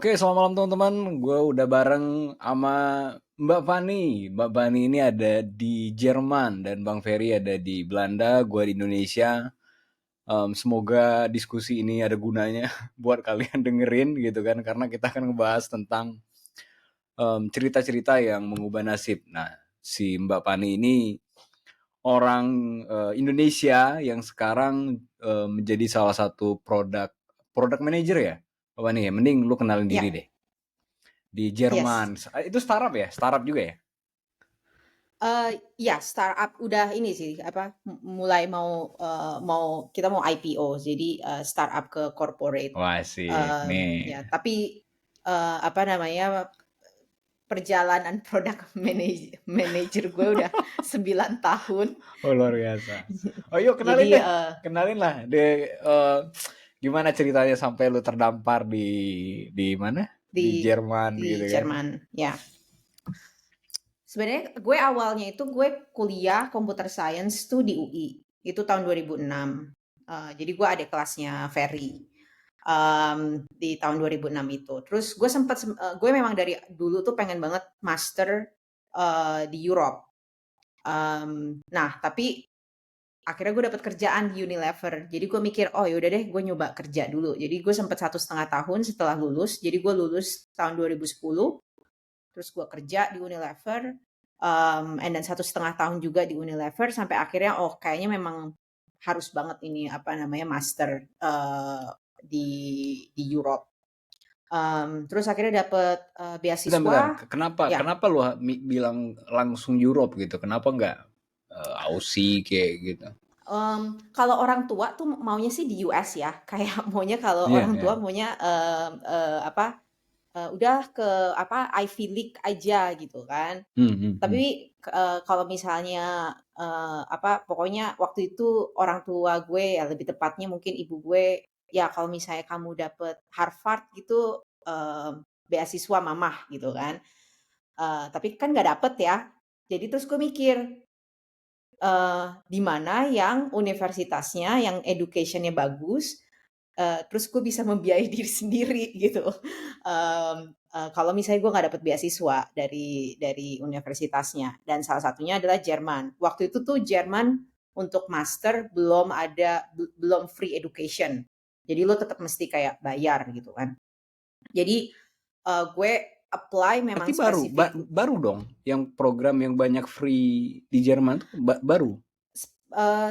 Oke, selamat malam teman-teman. Gue udah bareng sama Mbak Fani. Mbak Fani ini ada di Jerman dan Bang Ferry ada di Belanda. Gue di Indonesia. Semoga diskusi ini ada gunanya buat kalian dengerin gitu kan, karena kita akan ngebahas tentang cerita-cerita yang mengubah nasib. Nah, si Mbak Fani ini orang Indonesia yang sekarang menjadi salah satu product manager ya, Mbak Fani ya. Mending lu kenalin diri Ya, deh. Di yes. Jerman. Itu startup ya? Startup juga ya? Ya startup udah ini sih, apa, mulai mau kita mau IPO, jadi, startup ke corporate. Wah, asik nih. Ya, tapi, apa namanya, perjalanan product manager gue udah 9 tahun. Oh, luar biasa. Oh, yuk kenalin Jadi, deh. Kenalin lah. Gimana ceritanya sampai lu terdampar di mana? Di di Jerman gitu di kan? Jerman, ya. Sebenarnya gue awalnya itu gue kuliah computer science tuh di UI, itu tahun 2006. Jadi gue adik kelasnya Ferry, di tahun 2006 itu. Terus gue memang dari dulu tuh pengen banget master, di Europe. Nah tapi akhirnya gue dapet kerjaan di Unilever. Jadi gue mikir, "Oh yaudah deh gue nyoba kerja dulu." Jadi gue sempet 1,5 tahun setelah lulus, jadi gue lulus tahun 2010. Terus gue kerja di Unilever, and then 1,5 tahun juga di Unilever sampai akhirnya, oh kayaknya memang harus banget ini, apa namanya, master, di Europe. Terus akhirnya dapet, Bentar. beasiswa. Kenapa Ya, kenapa lu bilang langsung Europe gitu? Kenapa nggak Aussie kayak gitu? kalau orang tua tuh maunya sih di US ya, kayak maunya kalau Iya, orang iya. tua maunya, apa, udah ke, apa, Ivy League aja gitu kan. Hmm, hmm, hmm. Tapi, kalau misalnya, apa, pokoknya waktu itu orang tua gue ya lebih tepatnya mungkin ibu gue, "Ya kalau misalnya kamu dapet Harvard gitu, beasiswa mamah," gitu kan. Tapi kan nggak dapet ya. Jadi terus gue mikir, di mana yang universitasnya, yang education-nya bagus, terus gue bisa membiayai diri sendiri gitu. Kalau misalnya gue nggak dapet beasiswa dari universitasnya dan salah satunya adalah Jerman. Waktu itu tuh Jerman untuk master belum ada belum free education. Jadi lo tetap mesti kayak bayar gitu kan. Jadi, gue apply memang Berarti baru spesifik. baru dong yang program yang banyak free di Jerman tuh baru.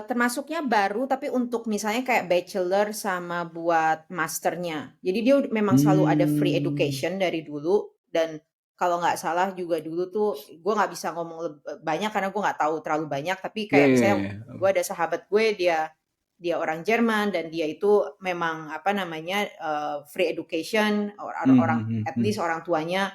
Termasuknya baru, tapi untuk misalnya kayak bachelor sama buat masternya. Jadi dia memang selalu ada free Hmm. education dari dulu, dan kalau nggak salah juga dulu tuh, gue nggak bisa ngomong banyak karena gue nggak tahu terlalu banyak, tapi Iya, kayak iya, misalnya iya. gue ada sahabat gue, dia dia orang Jerman dan dia itu memang apa namanya, free education, Hmm, orang hmm, hmm, at hmm. least orang tuanya,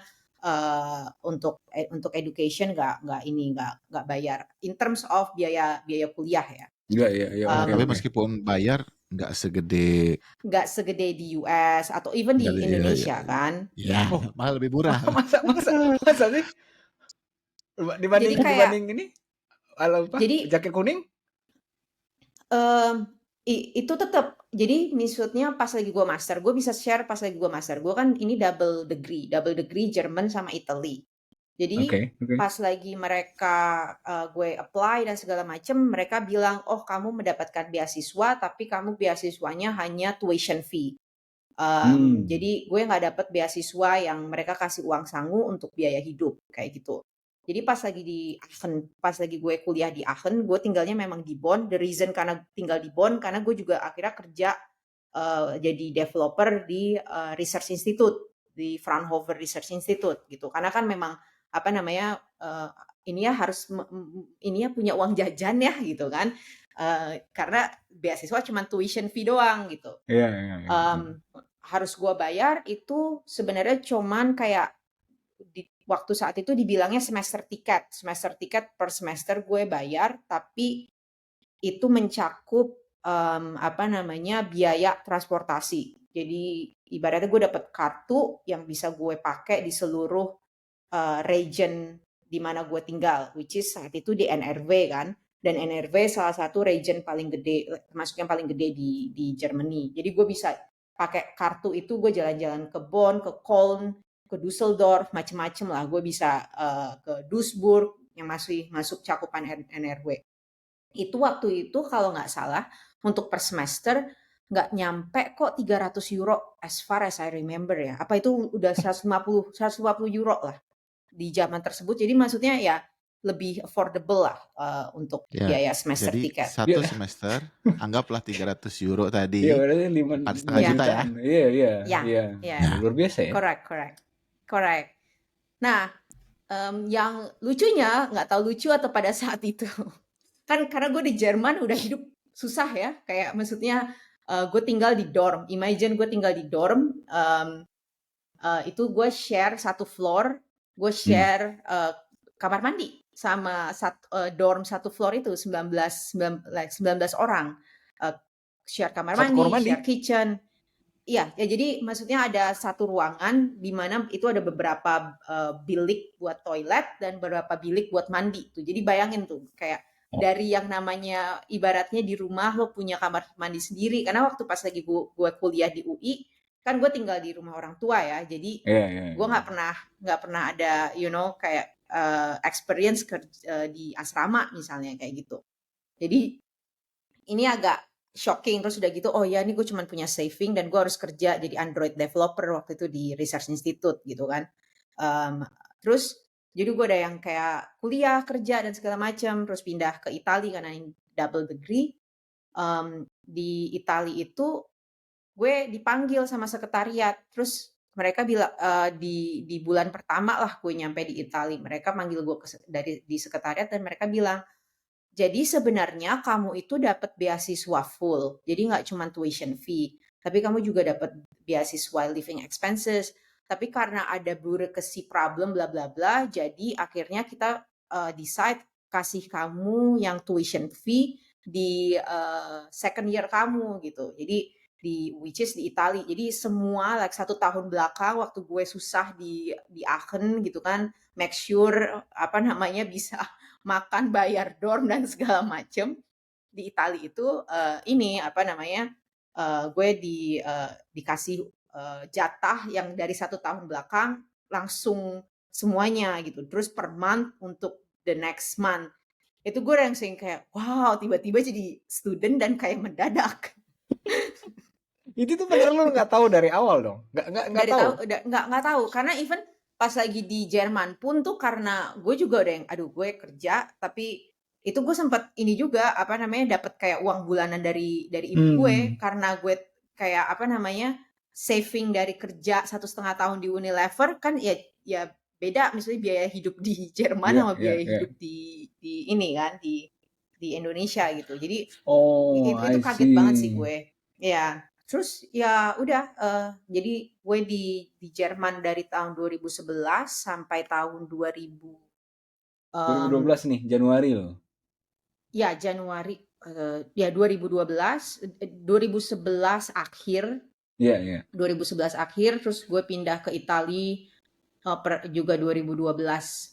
untuk education nggak ini, nggak bayar in terms of biaya biaya kuliah ya. Iya, iya, iya. Oke, Tapi oke. meskipun bayar nggak segede Nggak segede di US atau even nggak di ya, ya, Indonesia kan. ya, Oh, malah lebih murah. masa sih? Jadi Dibanding kayak dibanding ini, halo apa? jadi, Jaket kuning? mmm, itu tetap, jadi maksudnya pas lagi gue master, gue bisa share pas lagi gue master. Gue kan ini double degree Jerman sama Italy. Jadi Oke, oke. pas lagi mereka, gue apply dan segala macem, mereka bilang, "Oh kamu mendapatkan beasiswa, tapi kamu beasiswanya hanya tuition fee." Hmm. Jadi gue nggak dapet beasiswa yang mereka kasih uang sangu untuk biaya hidup, kayak gitu. Jadi pas lagi gue kuliah di Aachen, gue tinggalnya memang di Bonn. The reason karena tinggal di Bonn, karena gue juga akhirnya kerja, jadi developer di, research institute, di Fraunhofer Research Institute gitu. Karena kan memang, apa namanya, ini ya harus ini ya punya uang jajan ya gitu kan, karena beasiswa cuma tuition fee doang gitu. Iya, iya, iya, iya. Harus gua bayar itu sebenarnya cuman kayak di waktu saat itu dibilangnya semester tiket per semester gue bayar, tapi itu mencakup, apa namanya, biaya transportasi. Jadi ibaratnya gue dapet kartu yang bisa gue pakai di seluruh, region di mana gue tinggal, which is saat itu di NRW kan, dan NRW salah satu region paling gede, termasuk yang paling gede di Germany. Jadi gue bisa pakai kartu itu gue jalan-jalan ke Bonn, ke Köln, ke Düsseldorf, macem-macem lah. Gue bisa ke Duisburg yang masih masuk cakupan NRW. Itu waktu itu kalau nggak salah untuk per semester nggak nyampe kok 300 euro as far as I remember ya. Apa itu udah 150 euro lah di zaman tersebut. Jadi maksudnya ya lebih affordable lah untuk Ya, biaya semester jadi tiket. satu Ya, semester anggaplah 300 euro iya tadi, berarti 4,5 Ya, juta ya. jutaan. Iya, iya, ya, iya. ya, Ya, Luar biasa ya. correct. Nah, yang lucunya nggak tahu lucu atau pada saat itu kan karena gue di Jerman udah hidup susah ya, kayak maksudnya gue tinggal di dorm. Imagine gue tinggal di dorm, itu gue share satu floor, gue share kamar mandi sama dorm satu floor itu 19 orang. Share kamar Satu kamar mandi, mandi. share kitchen. Iya, ya jadi maksudnya ada satu ruangan di mana itu ada beberapa bilik buat toilet dan beberapa bilik buat mandi tuh. Jadi bayangin tuh kayak dari yang namanya ibaratnya di rumah lo punya kamar mandi sendiri karena waktu pas lagi gue kuliah di UI kan gue tinggal di rumah orang tua ya. Jadi Iya, iya, gue iya. nggak pernah ada kayak experience di asrama misalnya kayak gitu. Jadi ini agak shocking terus udah gitu oh ya ini gue cuma punya saving dan gue harus kerja jadi Android developer waktu itu di Research Institute gitu kan. Terus jadi gue ada yang kayak kuliah kerja dan segala macam terus pindah ke Italia karena ini double degree. Di Italia itu gue dipanggil sama sekretariat terus mereka bilang di bulan pertama lah gue nyampe di Italia mereka manggil gue di sekretariat dan mereka bilang jadi sebenarnya kamu itu dapat beasiswa full. Jadi nggak cuma tuition fee, tapi kamu juga dapat beasiswa living expenses. Tapi karena ada bureaucracy problem bla bla bla, jadi akhirnya kita decide kasih kamu yang tuition fee di second year kamu gitu. Jadi which is di Italia. Jadi semua like 1 tahun belakang waktu gue susah di Aachen gitu kan, make sure apa namanya bisa makan, bayar dorm dan segala macem di Italia itu ini apa namanya gue dikasih jatah yang dari 1 tahun belakang langsung semuanya gitu. Terus per month untuk the next month. Itu gue yang sering kayak wow tiba-tiba jadi student dan kayak mendadak. Itu tuh bener lu nggak tahu dari awal dong? Nggak Dari tahu. tahu nggak tahu karena even pas lagi di Jerman pun tuh karena gue juga udah yang aduh gue kerja tapi itu gue sempat ini juga apa namanya dapat kayak uang bulanan dari ibu gue karena gue kayak apa namanya saving dari kerja 1,5 tahun di Unilever kan ya beda misalnya biaya hidup di Jerman Iya, sama iya, biaya iya. hidup di ini kan di Indonesia gitu jadi Oh, itu I kaget banget sih see. gue ya. Terus ya udah jadi gue di Jerman dari tahun 2011 sampai tahun 2012 nih, Januari loh. ya Januari ya 2012 2011 akhir Iya, iya. 2011 akhir terus gue pindah ke Italia juga 2012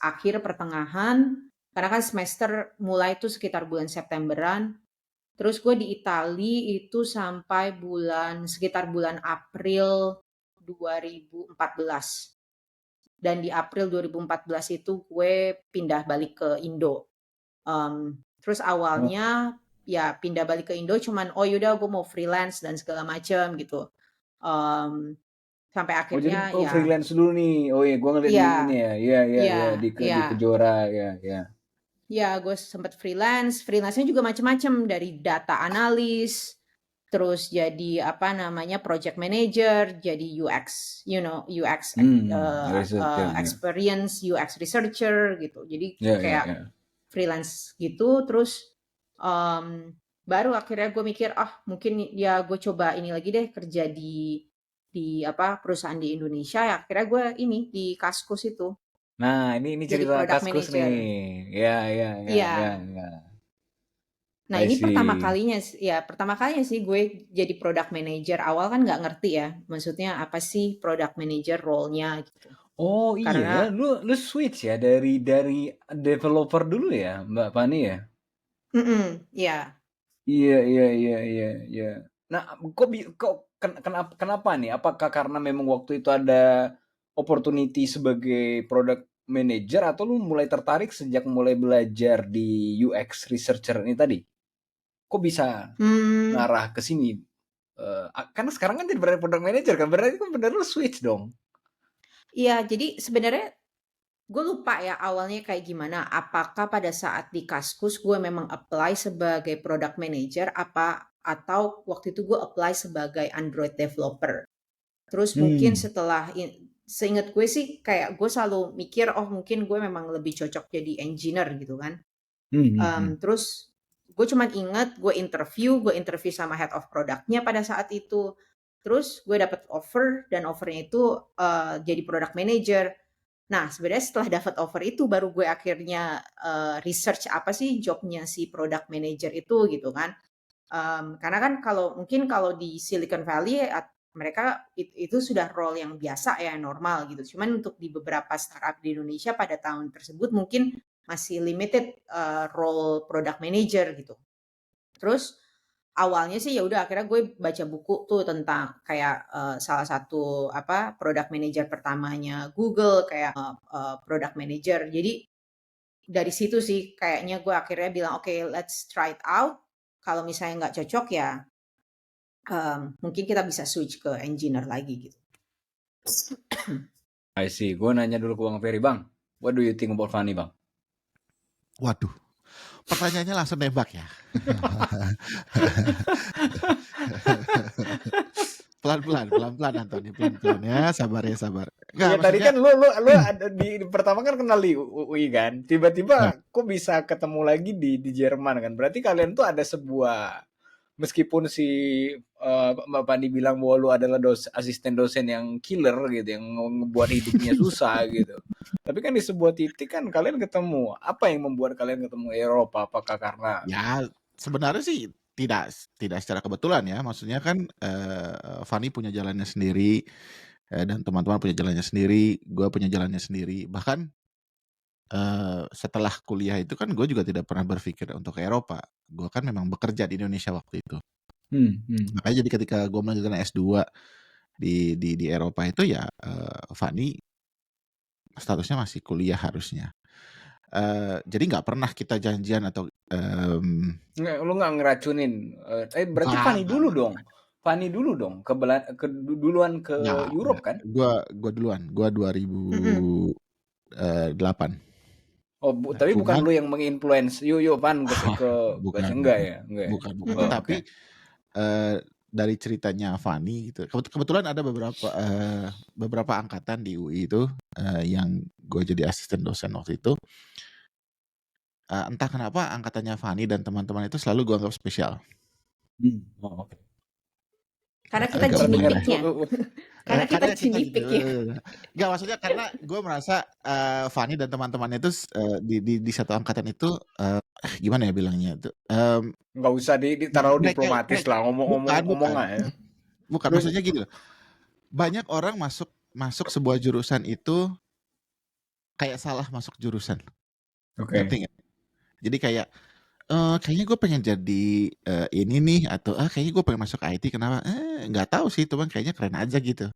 akhir pertengahan karena kan semester mulai tuh sekitar bulan Septemberan. Terus gue di Italia itu sampai sekitar bulan April 2014. Dan di April 2014 itu gue pindah balik ke Indo. Terus Oh, awalnya ya pindah balik ke Indo cuman oh yaudah gue mau freelance dan segala macam gitu. Sampai jadi akhirnya ya freelance dulu nih. Oh iya, gua ngeliat di ini ya ya. Iya, iya, ya iya di ya Kejora ya, ya. ya gue sempat freelance-nya juga macam-macam dari data analis, terus jadi apa namanya project manager, jadi UX, UX Researcher ya. experience, UX researcher gitu. Jadi Ya, ya, kayak ya. freelance gitu, terus baru akhirnya gue mikir, mungkin ya gue coba ini lagi deh kerja di apa perusahaan di Indonesia. Ya akhirnya gue ini di Kaskus itu Nah, ini jadi cerita product Kaskus nih. manager. Ya, ya, ya, ya, Iya. ya. Nah I ini see. pertama kalinya sih gue jadi product manager. Awal kan nggak ngerti ya, maksudnya apa sih product manager role-nya gitu. Oh iya Karena ya, lu switch ya dari developer dulu ya, Mbak Fani ya? ya Iya, iya, iya, iya, iya. Nah, kenapa nih? Apakah karena memang waktu itu ada opportunity sebagai product manager atau lu mulai tertarik sejak mulai belajar di UX researcher ini tadi? Kok bisa Hmm, ngarah ke sini? Karena sekarang kan jadi product manager kan, berarti kan bener lu switch dong. iya, jadi sebenarnya gue lupa ya awalnya kayak gimana. Apakah pada saat di Kaskus gue memang apply sebagai product manager atau waktu itu gue apply sebagai Android developer. Terus mungkin Hmm. setelah seingat gue sih kayak gue selalu mikir oh mungkin gue memang lebih cocok jadi engineer gitu kan. Terus gue cuman ingat gue interview sama head of productnya pada saat itu. Terus gue dapet offer dan offernya itu jadi product manager. Nah, sebenarnya setelah dapat offer itu baru gue akhirnya research apa sih jobnya si product manager itu gitu kan. Karena kan mungkin kalau di Silicon Valley mereka itu sudah role yang biasa ya normal gitu. Cuman untuk di beberapa startup di Indonesia pada tahun tersebut mungkin masih limited role product manager gitu. Terus awalnya sih ya udah akhirnya gue baca buku tuh tentang kayak salah satu apa product manager pertamanya Google kayak product manager. Jadi dari situ sih kayaknya gue akhirnya bilang oke, let's try it out. Kalau misalnya nggak cocok ya mungkin kita bisa switch ke engineer lagi gitu. I see. Gue nanya dulu ke Bang Ferry, Bang. What do you think about Fanny, Bang? Waduh, pertanyaannya langsung nembak ya. Pelan-pelan Antoni, pelan-pelan ya, sabar ya, sabar. Enggak, Iya tadi maksudnya kan lu ada di pertama kan kenal di UI kan. Tiba-tiba kok bisa ketemu lagi di Jerman kan. Berarti kalian tuh ada sebuah meskipun si Mbak Pandi bilang bahwa lu adalah asisten dosen yang killer gitu, yang membuat hidupnya susah gitu. Tapi kan di sebuah titik kan kalian ketemu. Apa yang membuat kalian ketemu Eropa? Apakah karena ya sebenarnya sih tidak secara kebetulan ya. Maksudnya kan Fanny punya jalannya sendiri dan teman-teman punya jalannya sendiri, gue punya jalannya sendiri. Bahkan setelah kuliah itu kan gue juga tidak pernah berpikir untuk ke Eropa. Gue kan memang bekerja di Indonesia waktu itu. Makanya jadi ketika gue melanjutkan S2 di Eropa itu ya Fanny statusnya masih kuliah harusnya. Jadi nggak pernah kita janjian atau lu nggak ngeracunin? Berarti Fanny dulu enggak. dong. Fanny dulu dong duluan ke Europe kan? Gue duluan. Gue 2008. Oh, Nah, tapi bukan cuman lu yang menginfluence, yuk Pan ke bahasa bukan, enggak ya? Enggak ya? bukan. Oh, Tapi oke. dari ceritanya Fanny gitu. Kebetulan ada beberapa angkatan di UI itu yang gue jadi asisten dosen waktu itu. Entah kenapa angkatannya Fanny dan teman-teman itu selalu gue anggap spesial. Oh, oke. Karena kita Agak Terdengar unik. jinipiknya. Karena kita Karena kita gitu. jinipik ya. Enggak, maksudnya karena gue merasa Fanny dan teman-temannya itu di satu angkatan itu gimana ya bilangnya tuh Nggak usah terlalu mereka diplomatis lah, ngomong aja. bukan maksudnya gini loh. Banyak orang masuk sebuah jurusan itu kayak salah masuk jurusan. Oke. Ngerti nggak? Jadi kayak kayaknya gue pengen jadi ini nih atau kayaknya gue pengen masuk IT, kenapa? Nggak tahu sih, cuman kayaknya keren aja gitu.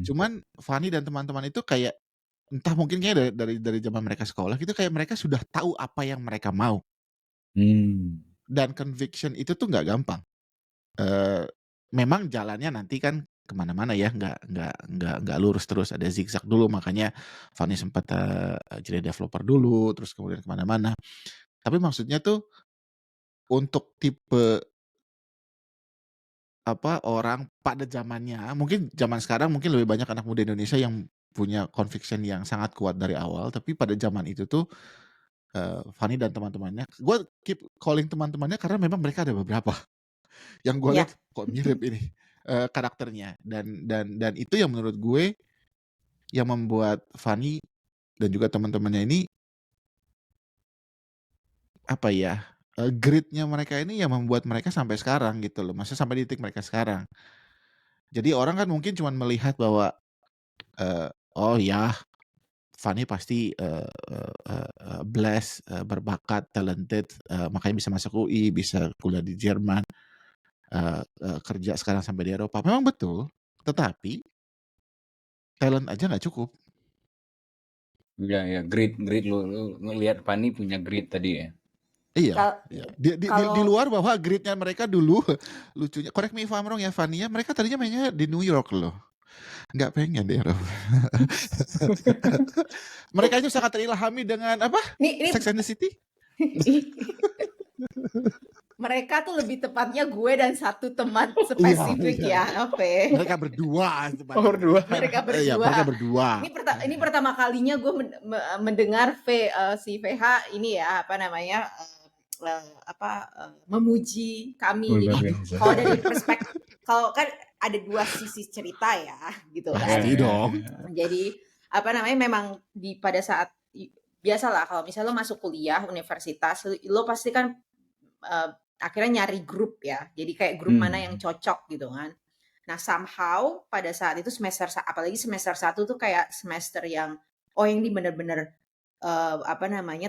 Cuman Fanny dan teman-teman itu kayak entah mungkin kayak dari zaman mereka sekolah gitu, kayak mereka sudah tahu apa yang mereka mau. Dan conviction itu tuh nggak gampang. Memang jalannya nanti kan kemana-mana ya, nggak lurus terus, ada zigzag dulu, makanya Fanny sempat jadi developer dulu, terus kemudian kemana-mana. Tapi maksudnya tuh untuk tipe orang pada zamannya, mungkin zaman sekarang mungkin lebih banyak anak muda Indonesia yang punya conviction yang sangat kuat dari awal, tapi pada zaman itu tuh Fanny dan teman-temannya, gue keep calling teman-temannya karena memang mereka ada beberapa yang gue Ya. lihat kok mirip ini karakternya, dan itu yang menurut gue yang membuat Fanny dan juga teman-temannya ini apa ya, grit-nya mereka ini yang membuat mereka sampai sekarang gitu loh, maksudnya sampai di titik mereka sekarang. Jadi orang kan mungkin cuma melihat bahwa oh ya Fanny pasti blessed, berbakat, talented, makanya bisa masuk UI, bisa kuliah di Jerman. kerja sekarang sampai di Eropa. Memang betul, tetapi talent aja nggak cukup. Ya, grit lu ngelihat Fanny punya grit tadi ya. Iya, Kal- iya. Di kalau luar bahwa gritnya mereka dulu lucunya, correct me if I'm wrong ya Fanny ya, mereka tadinya mainnya di New York loh. Nggak pengen di Eropa. Mereka itu sangat terilhami dengan apa? ini Sex and the City? mereka tuh lebih tepatnya gue dan satu teman Iya, spesifik iya. ya, Ove. Mereka berdua Oh, berdua. Mereka Iya, berdua. mereka berdua. Ini pertama kalinya gue mendengar si VH ini ya, apa namanya, memuji kami. Jadi kalau dari perspektif, kalau kan ada dua sisi cerita ya, gitu kan. Pasti dong. Jadi apa namanya, memang pada saat biasalah kalau misalnya lo masuk kuliah universitas, lo pasti kan akhirnya nyari grup ya. Jadi kayak grup mana yang cocok gitu kan. Nah, somehow pada saat itu apalagi semester 1 tuh kayak semester yang yang ini bener-bener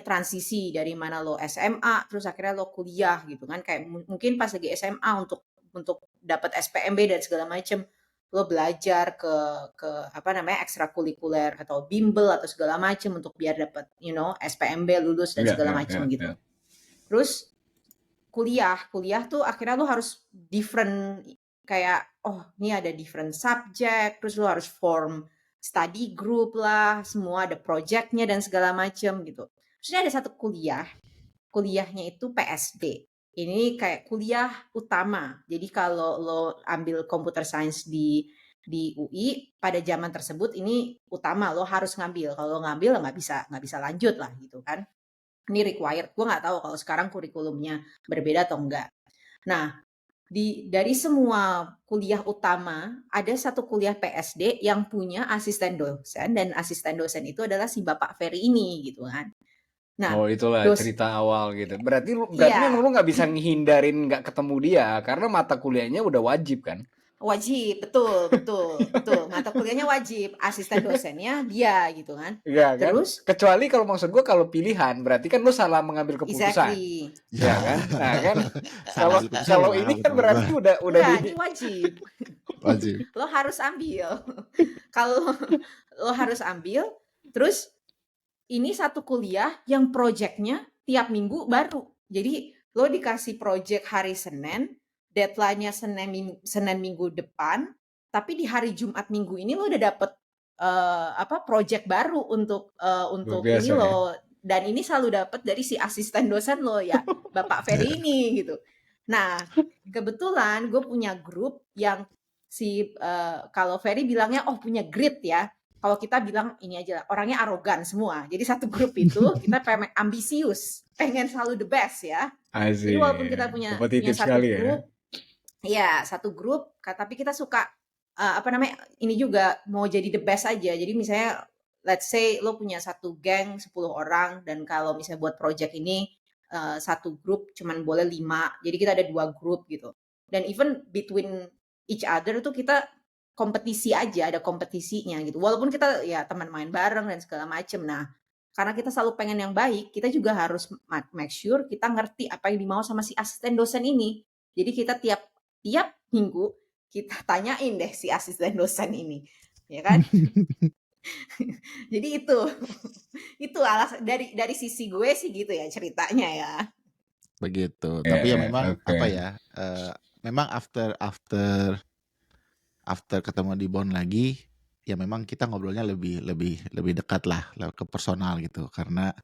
transisi dari mana lo SMA terus akhirnya lo kuliah gitu kan. Kayak mungkin pas lagi SMA untuk dapat SPMB dan segala macem, lo belajar ke ekstrakurikuler atau bimbel atau segala macem untuk biar dapat SPMB lulus dan segala macem gitu. Terus kuliah tuh akhirnya lo harus different, kayak ini ada different subject, terus lo harus form study group lah, semua ada projectnya dan segala macem gitu. Terus ada satu kuliahnya itu PSD. Ini kayak kuliah utama. Jadi kalau lo ambil computer science di UI pada zaman tersebut ini utama, lo harus ngambil. Kalau lo ngambil nggak bisa lanjut lah gitu kan. Ini required. Gue nggak tahu kalau sekarang kurikulumnya berbeda atau enggak. Nah, dari semua kuliah utama ada satu kuliah PSD yang punya asisten dosen, dan asisten dosen itu adalah si Bapak Ferry ini gitu kan. Nah, itulah cerita awal gitu. Berarti iya, memang lu nggak bisa ngehindarin nggak ketemu dia karena mata kuliahnya udah wajib kan? wajib, betul. Mata kuliahnya wajib, asisten dosennya dia gitu kan. Iya kan? Terus Kecuali kalau maksud gue kalau pilihan, berarti kan lu salah mengambil keputusan. exactly. Ya kan? Nah kan, Salah kalau ini kan berarti udah Enggak, ini wajib. wajib. Lo harus ambil. Kalau lo harus ambil, terus ini satu kuliah yang projectnya tiap minggu baru. Jadi lo dikasih project hari Senin, deadline-nya Senin minggu depan, tapi di hari Jumat minggu ini lo udah dapet project baru untuk biasa, ini lo. Dan ini selalu dapet dari si asisten dosen lo ya, Bapak Ferry ini gitu. Nah, kebetulan gue punya grup yang kalau Ferry bilangnya punya grit ya. Kalau kita bilang ini aja, orangnya arogan semua. Jadi satu grup itu kita ambisius, pengen selalu the best ya. Asik. Jadi walaupun kita punya satu grup, satu grup, tapi kita suka ini juga mau jadi the best aja. Jadi misalnya let's say lo punya satu geng 10 orang, dan kalau misalnya buat project ini satu grup cuman boleh 5. Jadi kita ada 2 grup gitu. Dan even between each other tuh kita kompetisi aja, ada kompetisinya gitu. Walaupun kita ya teman main bareng dan segala macem. Nah, karena kita selalu pengen yang baik, kita juga harus make sure kita ngerti apa yang dimau sama si asisten dosen ini. Jadi kita tiap minggu kita tanyain deh si asisten dosen ini, ya kan? Jadi itu alasan dari sisi gue sih gitu ya ceritanya ya. Begitu. Tapi ya memang apa ya? Memang after ketemu di Bonn lagi, ya memang kita ngobrolnya lebih dekat lah ke personal gitu, karena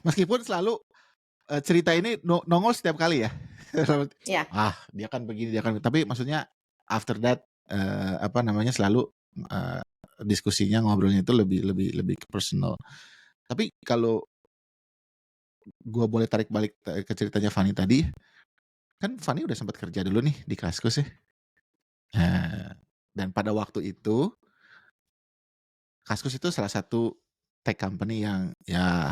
meskipun selalu cerita ini nongol setiap kali ya. Iya. Dia kan begini, tapi maksudnya after that selalu diskusinya, ngobrolnya itu lebih ke personal. Tapi kalau gue boleh tarik balik ke ceritanya Fanny tadi, kan Fanny udah sempat kerja dulu nih di Kaskus ya. Dan pada waktu itu Kaskus itu salah satu tech company yang ya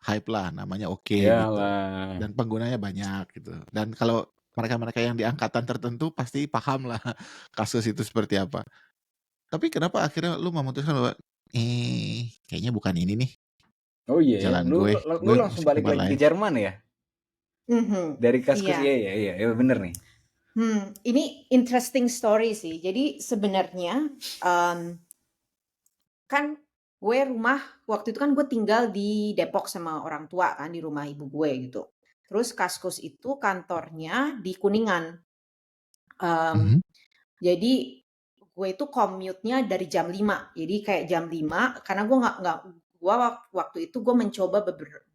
hype lah, namanya oke gitu. Dan penggunanya banyak gitu. Dan kalau mereka-mereka yang di angkatan tertentu pasti paham lah Kaskus itu seperti apa. Tapi kenapa akhirnya lu memutuskan bahwa kayaknya bukan ini nih Oh iya, jalan lu langsung balik lagi ke Jerman ya? Dari Kaskus, iya bener nih. Ini interesting story sih. Jadi sebenarnya kan gue waktu itu kan gue tinggal di Depok sama orang tua kan di rumah ibu gue gitu. Terus Kaskus itu kantornya di Kuningan. Um, Mhm. Jadi gue itu commute-nya dari jam 5. Jadi kayak jam 5 karena gue nggak waktu itu gue mencoba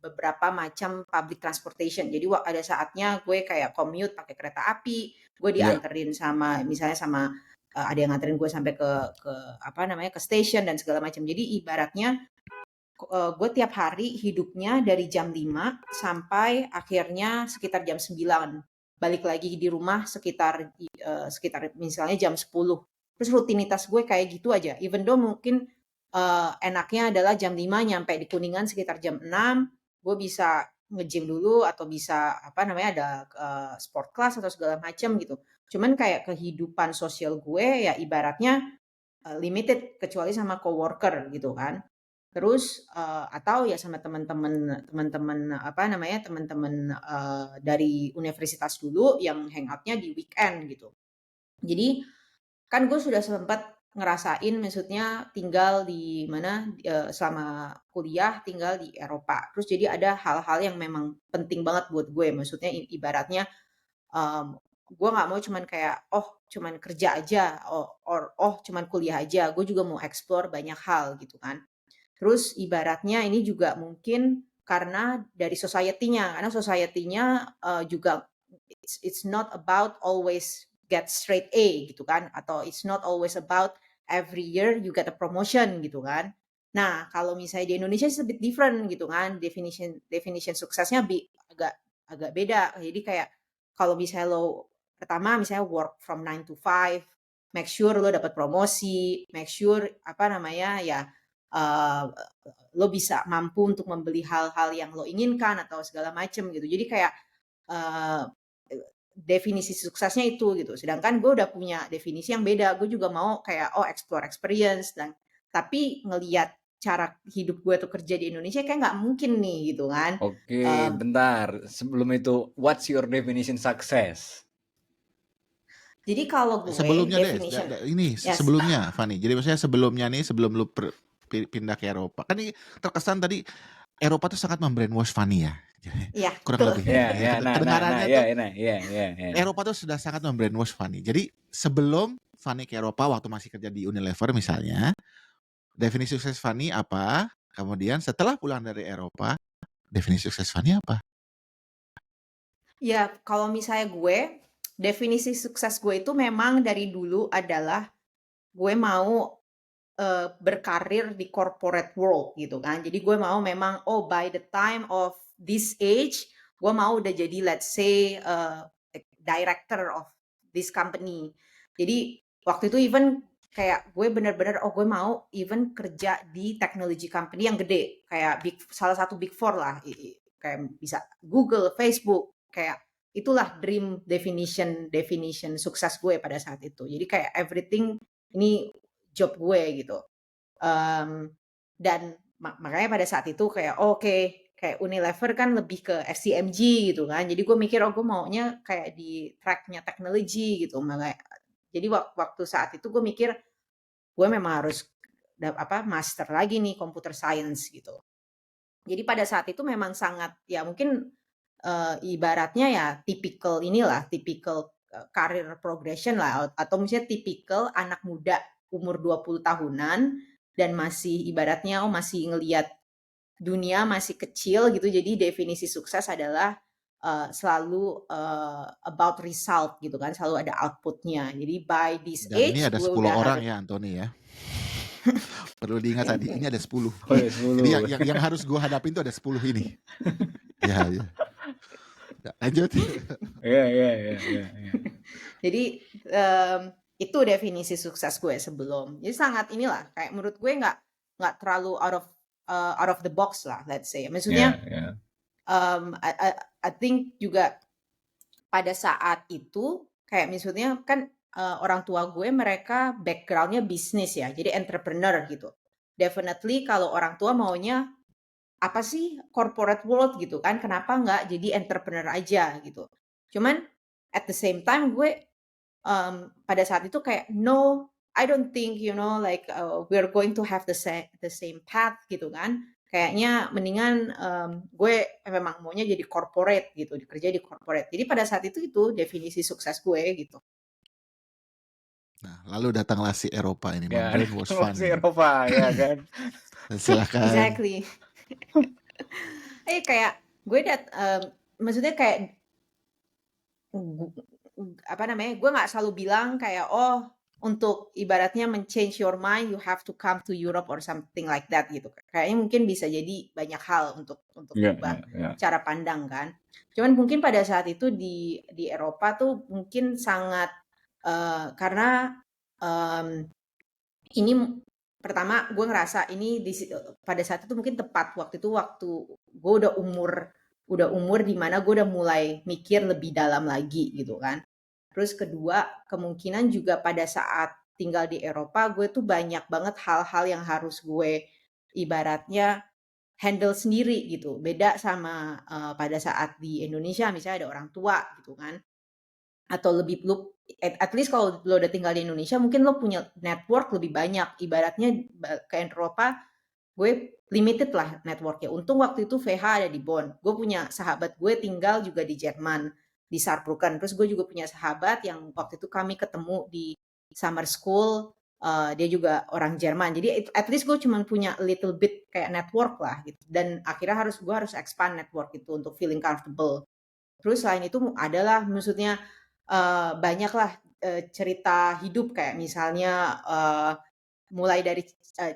beberapa macam public transportation. Jadi ada saatnya gue kayak commute pakai kereta api, gue Ya. dianterin misalnya sama ada yang nganterin gue sampai ke apa namanya ke station dan segala macam. Jadi ibaratnya gue tiap hari hidupnya dari jam 5 sampai akhirnya sekitar jam 9. Balik lagi di rumah sekitar misalnya jam 10. Terus rutinitas gue kayak gitu aja. Even though mungkin enaknya adalah jam 5 nyampe di Kuningan sekitar jam 6, gue bisa nge-gym dulu atau bisa apa namanya ada sport class atau segala macam gitu. Cuman kayak kehidupan sosial gue ya ibaratnya limited kecuali sama coworker gitu kan. Terus atau ya sama teman-teman apa namanya teman-teman dari universitas dulu yang hangoutnya di weekend gitu. Jadi kan gue sudah sempat ngerasain maksudnya tinggal di mana selama kuliah tinggal di Eropa. Terus jadi ada hal-hal yang memang penting banget buat gue. Maksudnya ibaratnya gue nggak mau cuman kayak cuman kerja aja, cuman kuliah aja. Gue juga mau explore banyak hal gitu kan. Terus ibaratnya ini juga mungkin karena dari society-nya, karena society-nya juga it's not about always get straight A gitu kan, atau it's not always about every year you get a promotion gitu kan. Nah, kalau misalnya di Indonesia is a bit different gitu kan, definition definition suksesnya agak agak beda. Jadi kayak kalau misalnya lo pertama misalnya work from 9 to 5, make sure lo dapat promosi, make sure apa namanya ya uh, lo bisa mampu untuk membeli hal-hal yang lo inginkan atau segala macem gitu. Jadi kayak uh, definisi suksesnya itu gitu. Sedangkan gue udah punya definisi yang beda. Gue juga mau kayak explore experience dan tapi ngelihat cara hidup gue tuh kerja di Indonesia kayak nggak mungkin nih gitu kan. Oke, bentar. Sebelum itu, what's your definition success? Jadi kalau gue Sebelumnya deh, definition ini yes, sebelumnya, Fani. Jadi maksudnya sebelumnya nih, sebelum lu pindah ke Eropa. Kan ini terkesan tadi Eropa tuh sangat membrainwash Fani ya. ya Kurang betul. lebih. Ya, ya, Kedengarannya ya, tuh ya. Eropa tuh sudah sangat membrainwash Fani. Jadi sebelum Fani ke Eropa waktu masih kerja di Unilever misalnya, definisi sukses Fani apa? Kemudian setelah pulang dari Eropa, definisi sukses Fani apa? Ya kalau misalnya gue definisi sukses gue itu memang dari dulu adalah gue mau berkarir di corporate world gitu kan. Jadi gue mau memang by the time of this age gue mau udah jadi let's say director of this company. Jadi waktu itu even kayak gue bener-bener gue mau even kerja di technology company yang gede kayak salah satu big four lah kayak bisa Google, Facebook kayak itulah dream definition sukses gue pada saat itu. Jadi kayak everything ini job gue gitu. Dan makanya pada saat itu kayak kayak Unilever kan lebih ke FCMG gitu kan. Jadi gue mikir gue maunya kayak di tracknya teknologi gitu. Makanya jadi waktu saat itu gue mikir gue memang harus master lagi nih computer science gitu. Jadi pada saat itu memang sangat ya mungkin ibaratnya ya tipikal career progression lah atau misalnya tipikal anak muda umur 20 tahunan dan masih ibaratnya masih ngelihat dunia masih kecil gitu. Jadi definisi sukses adalah selalu about result gitu kan, selalu ada outputnya. Jadi by this Dan ini age ada gue 10 udah orang harus ya Anthony ya. Perlu diingat tadi, ini ada 10. Oh, ya, Jadi 10. yang harus gue hadapin tuh ada 10 ini. Ya. Lanjut. Ya. Jadi itu definisi sukses gue sebelum. Jadi sangat inilah kayak menurut gue nggak terlalu out of the box lah, let's say. Maksudnya Ya. I think juga pada saat itu kayak maksudnya kan orang tua gue mereka backgroundnya bisnis ya, jadi entrepreneur gitu. Definitely kalau orang tua maunya apa sih corporate world gitu kan, kenapa nggak jadi entrepreneur aja gitu. Cuman at the same time gue pada saat itu kayak no, I don't think like we're going to have the same path gitu kan. Kayaknya mendingan gue memang maunya jadi corporate gitu, kerja di corporate. Jadi pada saat itu definisi sukses gue gitu. Nah, lalu datanglah si Eropa ini, Ya, membrainwash datanglah si Fanny. Eropa, ya kan? Silakan. Exactly. Kayak gue maksudnya kayak apa namanya, gue nggak selalu bilang kayak untuk ibaratnya men-change your mind you have to come to Europe or something like that gitu. Kayaknya mungkin bisa jadi banyak hal untuk Iya, ubah iya. cara pandang kan. Cuman mungkin pada saat itu di Eropa tuh mungkin sangat karena ini pertama gue ngerasa ini pada saat itu mungkin tepat waktu gue udah umur di mana gue udah mulai mikir lebih dalam lagi gitu kan. Terus kedua, kemungkinan juga pada saat tinggal di Eropa, gue tuh banyak banget hal-hal yang harus gue ibaratnya handle sendiri gitu. Beda sama pada saat di Indonesia, misalnya ada orang tua gitu kan. Atau lebih at least kalau lo udah tinggal di Indonesia, mungkin lo punya network lebih banyak. Ibaratnya ke Eropa, gue limited lah networknya. Untung waktu itu VH ada di Bonn. Gue punya sahabat gue tinggal juga di Jerman, di Saarbrücken. Terus gue juga punya sahabat yang waktu itu kami ketemu di summer school. Dia juga orang Jerman. Jadi at least gue cuma punya a little bit kayak network lah gitu. Dan akhirnya gue harus expand network itu untuk feeling comfortable. Terus selain itu adalah maksudnya banyaklah cerita hidup kayak misalnya mulai dari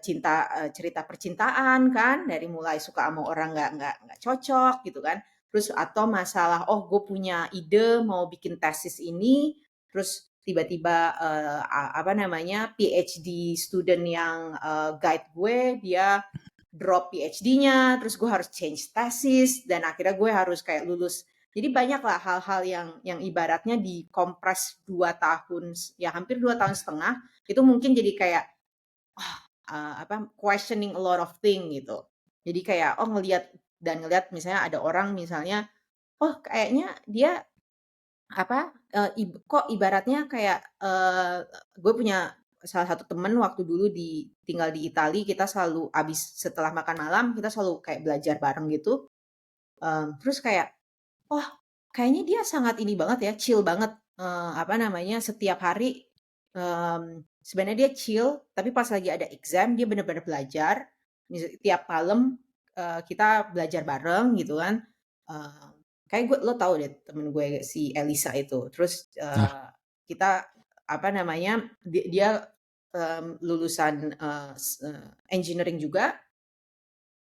cerita percintaan kan, dari mulai suka sama orang nggak cocok gitu kan. Terus atau masalah gue punya ide mau bikin tesis ini, terus tiba-tiba apa namanya PhD student yang guide gue dia drop PhD-nya, terus gue harus change tesis dan akhirnya gue harus kayak lulus. Jadi banyaklah hal-hal yang ibaratnya dikompres 2 tahun, ya hampir 2 tahun setengah, itu mungkin jadi kayak questioning a lot of thing gitu. Jadi kayak ngelihat misalnya ada orang misalnya kayaknya dia kok ibaratnya kayak gue punya salah satu temen waktu dulu tinggal di Italia, kita selalu abis setelah makan malam kita selalu kayak belajar bareng gitu. Terus kayak kayaknya dia sangat ini banget ya, chill banget apa namanya setiap hari sebenarnya dia chill, tapi pas lagi ada exam dia benar-benar belajar. Tiap malam kita belajar bareng gitu kan. Kayak lo tahu deh temen gue si Elisa itu. Terus kita apa namanya dia lulusan engineering juga,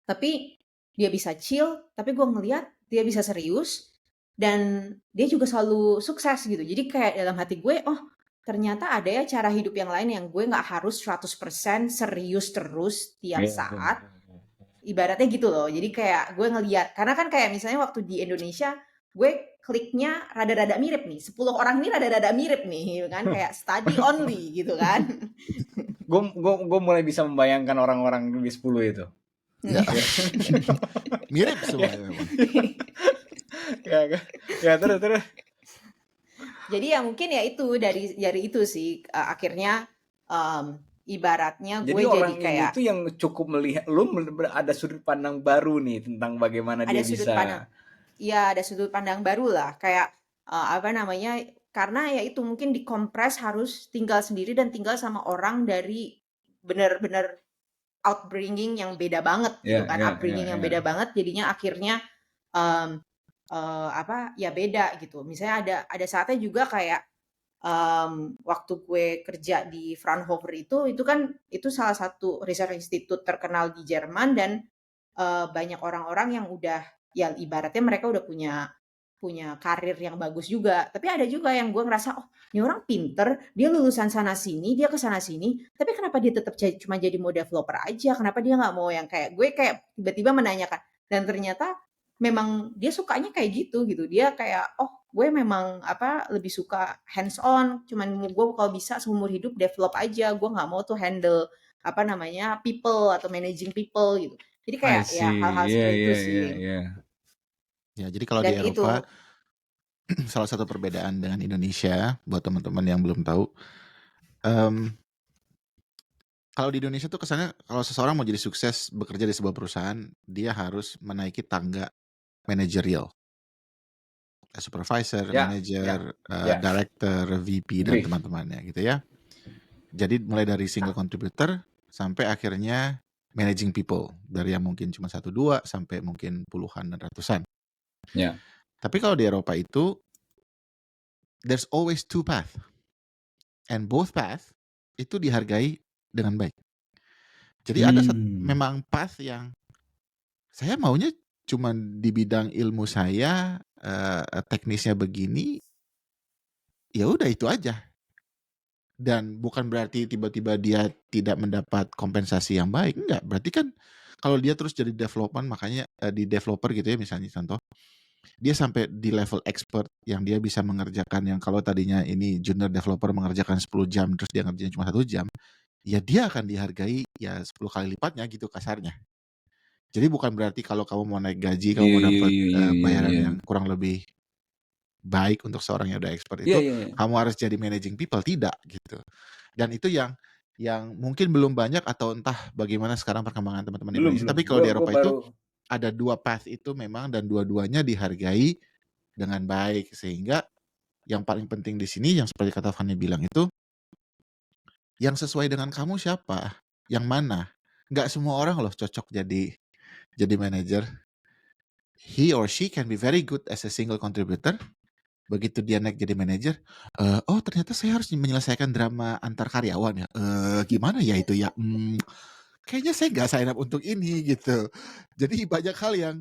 tapi dia bisa chill. Tapi gue ngeliat dia bisa serius dan dia juga selalu sukses gitu. Jadi kayak dalam hati gue, ternyata ada ya cara hidup yang lain yang gue nggak harus 100% serius terus tiap saat. Ibaratnya gitu loh. Jadi kayak gue ngeliat, karena kan kayak misalnya waktu di Indonesia, gue kliknya rada-rada mirip nih. 10 orang ini rada-rada mirip nih, kan kayak study only gitu kan. Gue mulai bisa membayangkan orang-orang di 10 itu. Ya. Mirip semua memang. Ya terus. Jadi ya mungkin ya itu dari itu sih akhirnya ibaratnya gue jadi kayak itu yang cukup melihat lu ada sudut pandang baru nih tentang bagaimana dia bisa. Ada sudut pandang baru lah kayak apa namanya, karena ya itu mungkin dikompres harus tinggal sendiri dan tinggal sama orang dari benar-benar outbringing yang beda banget gitu kan, upbringing yang beda banget, jadinya akhirnya ya beda gitu. Misalnya ada saatnya juga kayak waktu gue kerja di Fraunhofer itu kan itu salah satu research institute terkenal di Jerman dan banyak orang-orang yang udah ya ibaratnya mereka udah punya karir yang bagus juga. Tapi ada juga yang gue ngerasa ini orang pinter, dia lulusan sana sini, dia ke sana sini, tapi kenapa dia tetap cuma jadi mau developer aja? Kenapa dia nggak mau yang kayak gue kayak tiba-tiba menanyakan dan ternyata memang dia sukanya kayak gitu. Dia kayak gue memang lebih suka hands on, cuman gue kalau bisa seumur hidup develop aja, gue nggak mau tuh handle people atau managing people gitu. Jadi kayak ya hal-hal seperti itu sih. Ya, jadi kalau di Eropa salah satu perbedaan dengan Indonesia buat teman-teman yang belum tahu. Kalau di Indonesia tuh kesannya kalau seseorang mau jadi sukses bekerja di sebuah perusahaan, dia harus menaiki tangga manajerial. Supervisor, Ya, manager, ya, director, VP dan agree. teman-temannya gitu ya. Jadi mulai dari single contributor sampai akhirnya managing people, dari yang mungkin cuma 1-2 sampai mungkin puluhan dan ratusan. Ya. Tapi kalau di Eropa itu there's always two path, and both path itu dihargai dengan baik. Jadi ada memang path yang saya maunya cuma di bidang ilmu saya, teknisnya begini, ya udah itu aja. Dan bukan berarti tiba-tiba dia tidak mendapat kompensasi yang baik, enggak. Berarti kan kalau dia terus jadi development, makanya di developer gitu ya misalnya contoh, dia sampai di level expert yang dia bisa mengerjakan yang kalau tadinya ini junior developer mengerjakan 10 jam terus dia ngerjain cuma 1 jam, ya dia akan dihargai ya 10 kali lipatnya gitu kasarnya. Jadi bukan berarti kalau kamu mau naik gaji, kamu mau dapat bayaran yang kurang lebih baik untuk seorang yang udah expert itu, kamu harus jadi managing people, tidak gitu. Dan itu yang mungkin belum banyak atau entah bagaimana sekarang perkembangan teman-teman Indonesia. Tapi kalau di Eropa itu ada 2 path itu memang dan dua-duanya dihargai dengan baik, sehingga yang paling penting di sini yang seperti kata Fanny bilang itu, yang sesuai dengan kamu siapa, yang mana. Nggak semua orang loh cocok jadi manager. He or she can be very good as a single contributor. Begitu dia naik jadi manajer, oh ternyata saya harus menyelesaikan drama antar karyawan ya. Gimana ya itu ya? Kayaknya saya nggak sign up untuk ini gitu. Jadi banyak hal yang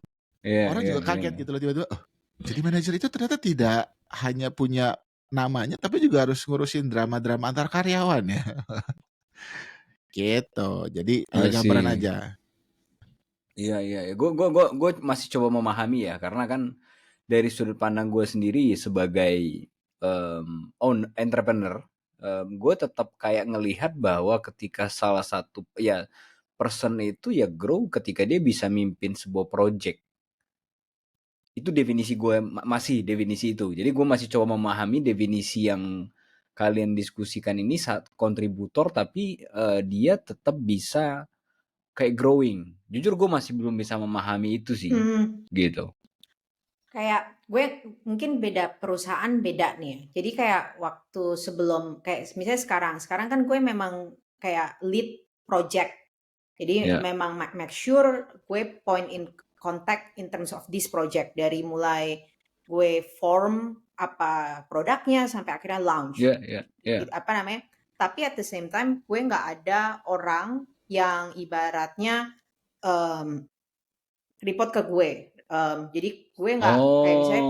orang juga kaget gitu loh tiba-tiba. Oh, jadi manajer itu ternyata tidak hanya punya namanya, tapi juga harus ngurusin drama-drama antar karyawan ya. Gitu. Jadi ya gambaran aja. Iya. Gue masih coba memahami ya, karena kan dari sudut pandang gue sendiri sebagai entrepreneur, gue tetap kayak ngelihat bahwa ketika salah satu ya person itu ya grow ketika dia bisa mimpin sebuah project. Itu definisi gue, masih definisi itu. Jadi gue masih coba memahami definisi yang kalian diskusikan ini saat kontributor, tapi dia tetap bisa kayak growing. Jujur gue masih belum bisa memahami itu sih. Gitu. Kayak gue mungkin beda perusahaan beda nih. Jadi kayak waktu sebelum kayak misalnya sekarang kan gue memang kayak lead project. Jadi memang make sure gue point in contact in terms of this project dari mulai gue form apa produknya sampai akhirnya launch. Apa namanya? Tapi at the same time gue nggak ada orang yang ibaratnya report ke gue. Jadi gue nggak kayak misalnya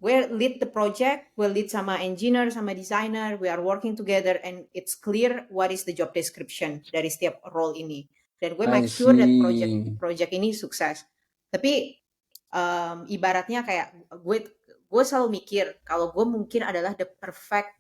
gue lead the project, gue lead sama engineer sama designer, we are working together and it's clear what is the job description dari setiap role ini. Dan gue make sure that project ini sukses. Tapi ibaratnya kayak gue selalu mikir kalau gue mungkin adalah the perfect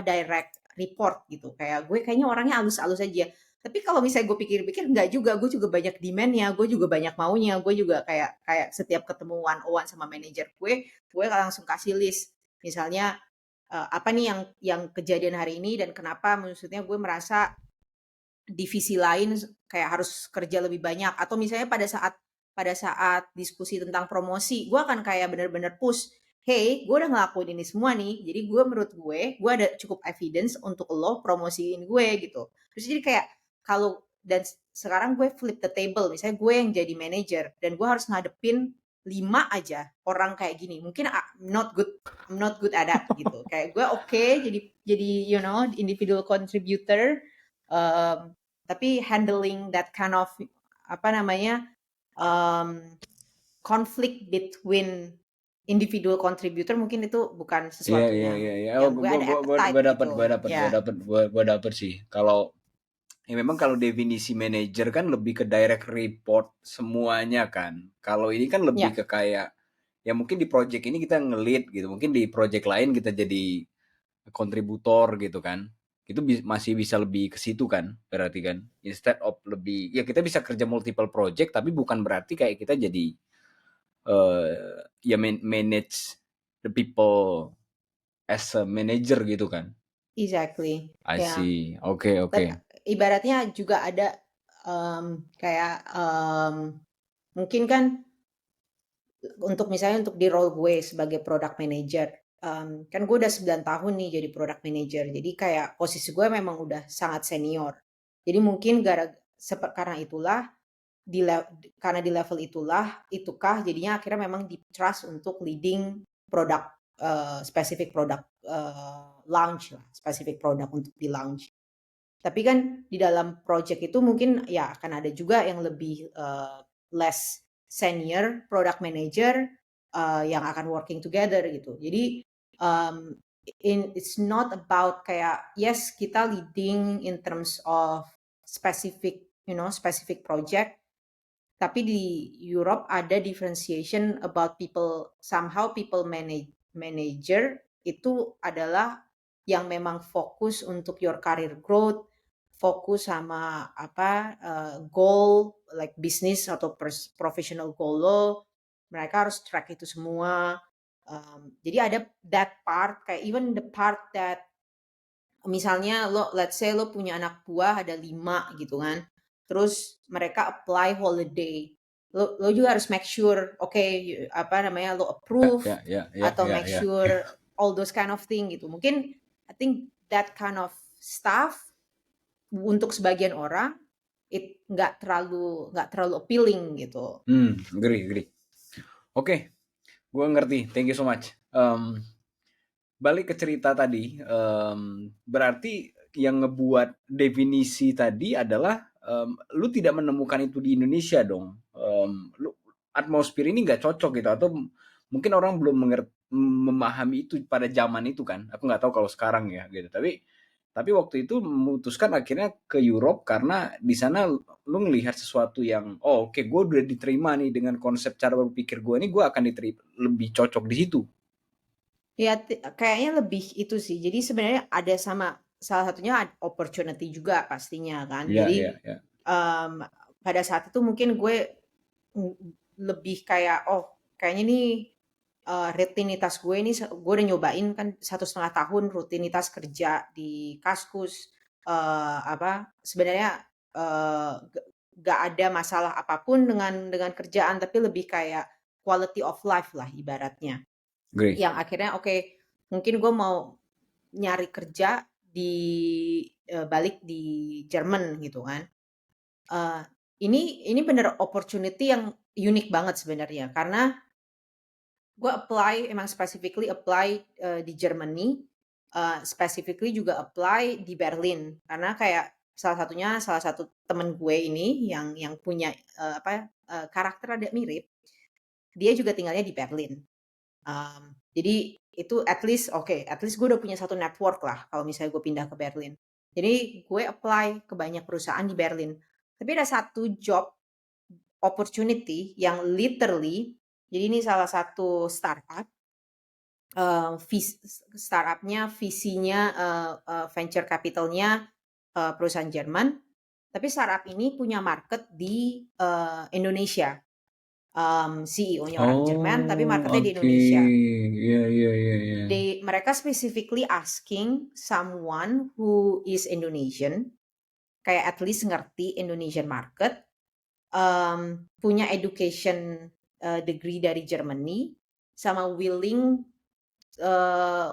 direct report gitu. Kayak gue kayaknya orangnya halus-halus aja. Tapi kalau misalnya gue pikir-pikir enggak juga, gue juga banyak demand-nya, gue juga banyak maunya, gue juga kayak setiap ketemu one-on-one sama manajer gue langsung kasih list. Misalnya apa nih yang kejadian hari ini dan kenapa maksudnya gue merasa divisi lain kayak harus kerja lebih banyak, atau misalnya pada saat diskusi tentang promosi, gue akan kayak bener-bener push, hey, gue udah ngelakuin ini semua nih, jadi menurut gue ada cukup evidence untuk lo promosiin gue gitu. Terus jadi kayak dan sekarang gue flip the table, misalnya gue yang jadi manager dan gue harus ngadepin 5 aja orang kayak gini, mungkin I'm not good at that gitu. Kayak gue jadi individual contributor, tapi handling that kind of conflict between individual contributor mungkin itu bukan sesuatu yang gue ada appetite gue dapet sih. Kalau memang kalau definisi manager kan lebih ke direct report semuanya kan. Kalau ini kan lebih ke kayak ya mungkin di project ini kita nge-lead gitu, mungkin di project lain kita jadi kontributor gitu kan. Itu masih bisa lebih ke situ kan, berarti kan. Instead of lebih ya kita bisa kerja multiple project, tapi bukan berarti kayak kita jadi manage the people as a manager gitu kan? Exactly, I ya. see. Oke. Ibaratnya juga ada kayak mungkin kan misalnya untuk di role gue sebagai product manager, kan gue udah 9 tahun nih jadi product manager, jadi kayak posisi gue memang udah sangat senior. Jadi mungkin karena itulah karena di level itukah jadinya akhirnya memang di-trust untuk leading product, specific product launch lah, specific product untuk di-launch. Tapi kan di dalam project itu mungkin ya akan ada juga yang lebih less senior product manager yang akan working together gitu. Jadi it's not about kayak yes kita leading in terms of specific project, tapi di Europe ada differentiation about people, somehow people manager itu adalah yang memang fokus untuk your career growth, fokus sama goal like business atau professional goal lo, mereka harus track itu semua. Jadi ada that part, kayak even the part that misalnya let's say lo punya anak buah ada 5 gitu kan, terus mereka apply holiday, lo juga harus make sure lo approve Ya. atau make sure all those kind of thing gitu. Mungkin I think that kind of stuff untuk sebagian orang nggak terlalu appealing gitu. Agree. Oke, gue ngerti. Thank you so much. Balik ke cerita tadi, berarti yang ngebuat definisi tadi adalah lu tidak menemukan itu di Indonesia dong. Atmosfer ini nggak cocok gitu, atau mungkin orang belum memahami itu pada zaman itu kan. Aku nggak tahu kalau sekarang ya gitu. Tapi waktu itu memutuskan akhirnya ke Europe karena di sana lu ngelihat sesuatu yang oke, gue udah diterima nih dengan konsep cara berpikir gue ini, gue akan diterima lebih cocok di situ. Ya kayaknya lebih itu sih. Jadi sebenarnya ada salah satunya opportunity juga pastinya kan. Jadi pada saat itu mungkin gue lebih kayak kayaknya nih rutinitas gue ini, gue udah nyobain kan 1,5 tahun rutinitas kerja di Kaskus, sebenarnya gak ada masalah apapun dengan kerjaan, tapi lebih kayak quality of life lah ibaratnya. Great. Yang akhirnya mungkin gue mau nyari kerja balik di Jerman gitu kan. Ini bener opportunity yang unik banget sebenarnya, karena gue emang specifically apply di Germany, specifically juga apply di Berlin, karena kayak salah satu temen gue ini yang punya karakter ada mirip, dia juga tinggalnya di Berlin. Jadi itu at least gue udah punya satu network lah kalau misalnya gue pindah ke Berlin. Jadi gue apply ke banyak perusahaan di Berlin. Tapi ada satu job opportunity yang literally, jadi ini salah satu startup, startupnya visinya venture capitalnya perusahaan Jerman, tapi startup ini punya market di Indonesia. CEO-nya orang Jerman, tapi marketnya di Indonesia. Iya. Mereka specifically asking someone who is Indonesian, kayak at least ngerti Indonesian market, punya education degree dari Germany, sama willing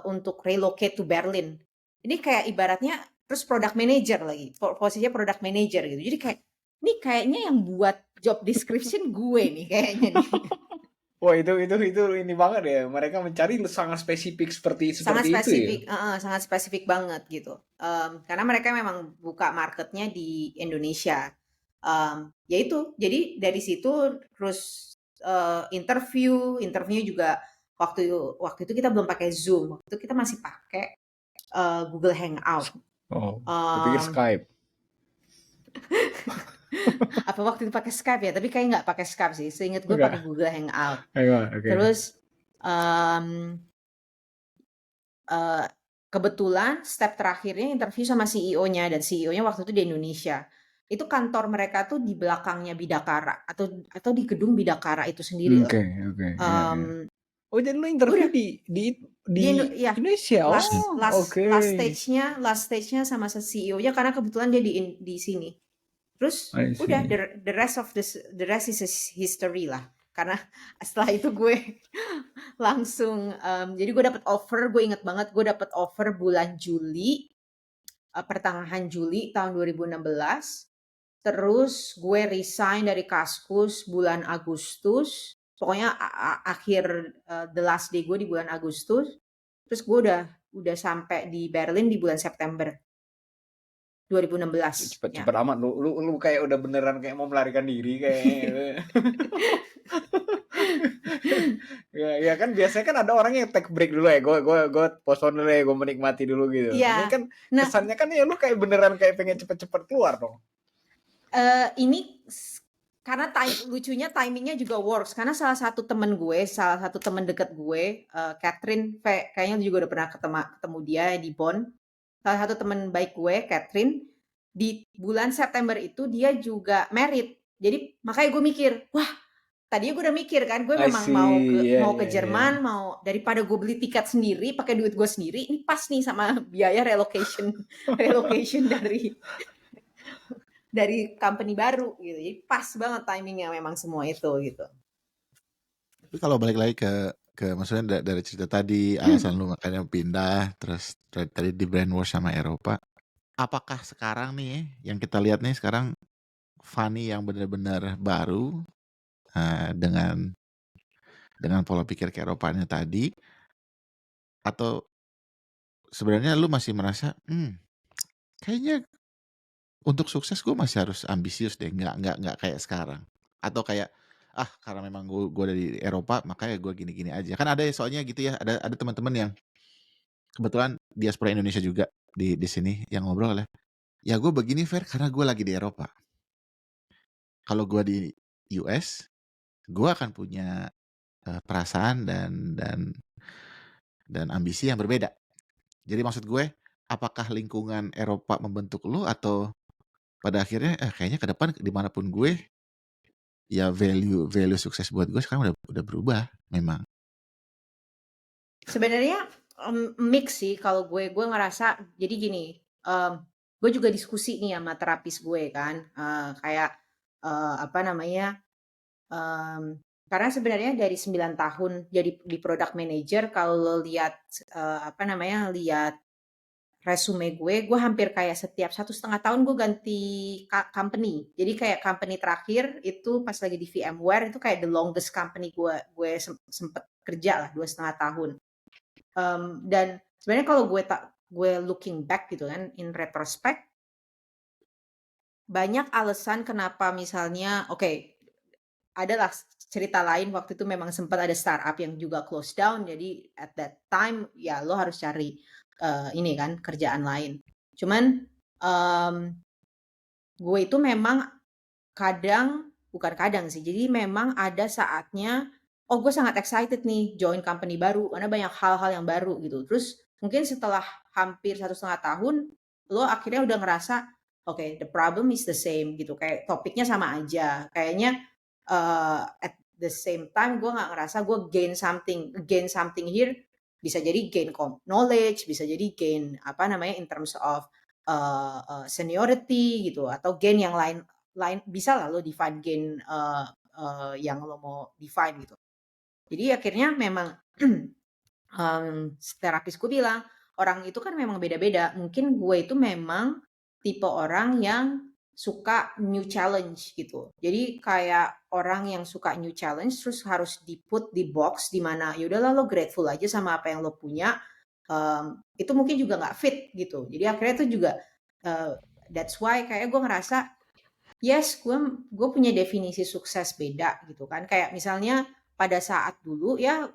untuk relocate to Berlin. Ini kayak ibaratnya terus product manager lagi, posisinya product manager gitu. Jadi kayak ini kayaknya yang buat job description gue nih kayaknya nih. Wah, itu ini banget ya. Mereka mencari sangat spesifik seperti Sangat spesifik, itu ya. Sangat spesifik banget gitu. Karena mereka memang buka marketnya di Indonesia. Ya itu. Jadi dari situ terus interview juga waktu itu kita belum pakai Zoom. Waktu itu kita masih pakai Google Hangout. Gue pikir Skype. Apa waktu itu pakai Skype ya? Tapi kayak nggak pakai Skype sih. Seingat gue pakai Google Hangout. Terus kebetulan step terakhirnya interview sama CEO-nya, dan CEO-nya waktu itu di Indonesia. Itu kantor mereka tuh di belakangnya Bidakara atau di gedung Bidakara itu sendiri. Oh, jadi lu Gue interview udah di ya Indonesia? last Oke. stage-nya sama CEO-nya karena kebetulan dia di sini. Terus I udah see. the rest is history lah. Karena setelah itu gue langsung jadi gue dapet offer, gue inget banget gue dapet offer bulan Juli, pertengahan Juli tahun 2016. Terus gue resign dari Kaskus bulan Agustus. Pokoknya akhir the last day gue di bulan Agustus. Terus gue udah sampai di Berlin di bulan September 2016. Ya. Cepet amat lu kayak udah beneran kayak mau melarikan diri kayak. Ya kan biasanya kan ada orang yang take break dulu ya. Gue postpone dulu ya, gue menikmati dulu gitu. Ini Iya. kan Nah, kesannya kan ya lu kayak beneran kayak pengen cepet-cepet keluar dong. ini karena lucunya timingnya juga works karena salah satu temen deket gue, Catherine, kayaknya lu juga udah pernah ketemu dia di Bonn. Salah satu temen baik gue, Catherine, di bulan September itu dia juga married. Jadi makanya gue mikir, wah, tadinya gue udah mikir kan, gue I memang see. mau ke Jerman, mau daripada gue beli tiket sendiri pakai duit gue sendiri, ini pas nih sama biaya relocation dari company baru gitu. Jadi pas banget timingnya memang semua itu gitu. Tapi kalau balik lagi ke maksudnya dari cerita tadi alasan lu makanya pindah terus tadi di brainwash sama Eropa. Apakah sekarang nih yang kita lihat nih sekarang Fanny yang benar-benar baru dengan pola pikir ke Eropanya tadi, atau sebenarnya lu masih merasa kayaknya untuk sukses gue masih harus ambisius deh, nggak kayak sekarang, atau kayak karena memang gue dari Eropa makanya gue gini-gini aja. Kan ada soalnya gitu ya, ada teman-teman yang kebetulan diaspora Indonesia juga di sini yang ngobrol lah. Ya gue begini Fer karena gue lagi di Eropa. Kalau gue di US, gue akan punya perasaan dan ambisi yang berbeda. Jadi maksud gue, apakah lingkungan Eropa membentuk lu atau pada akhirnya kayaknya ke depan dimanapun gue, ya value sukses buat gue sekarang udah berubah memang. Sebenarnya mix sih kalau gue ngerasa jadi gini, gue juga diskusi nih sama terapis gue kan, kayak apa namanya, karena sebenarnya dari 9 tahun jadi di product manager kalau lo lihat apa namanya, lihat resume gue hampir kayak setiap 1,5 tahun gue ganti company. Jadi kayak company terakhir itu pas lagi di VMware itu kayak the longest company gue sempet kerja lah 2,5 tahun. Dan sebenarnya kalau gue looking back gitu kan, in retrospect, banyak alasan kenapa misalnya, adalah cerita lain waktu itu memang sempat ada startup yang juga close down, jadi at that time ya lo harus cari ini kan kerjaan lain. Cuman gue itu memang bukan kadang sih, jadi memang ada saatnya, gue sangat excited nih join company baru, karena banyak hal-hal yang baru gitu. Terus mungkin setelah hampir 1,5 tahun, lo akhirnya udah ngerasa, the problem is the same gitu, kayak topiknya sama aja. Kayaknya at the same time gue nggak ngerasa gue gain something here, bisa jadi gain knowledge, bisa jadi gain apa namanya in terms of seniority gitu, atau gain yang lain bisa lah lo define gain yang lo mau define gitu. Jadi akhirnya memang terapisku bilang orang itu kan memang beda-beda. Mungkin gue itu memang tipe orang yang suka new challenge gitu. Jadi kayak orang yang suka new challenge terus harus di-put di box di mana yaudahlah lo grateful aja sama apa yang lo punya. Itu mungkin juga nggak fit gitu. Jadi akhirnya itu juga that's why kayak gue ngerasa yes, gue punya definisi sukses beda gitu kan. Kayak misalnya pada saat dulu ya,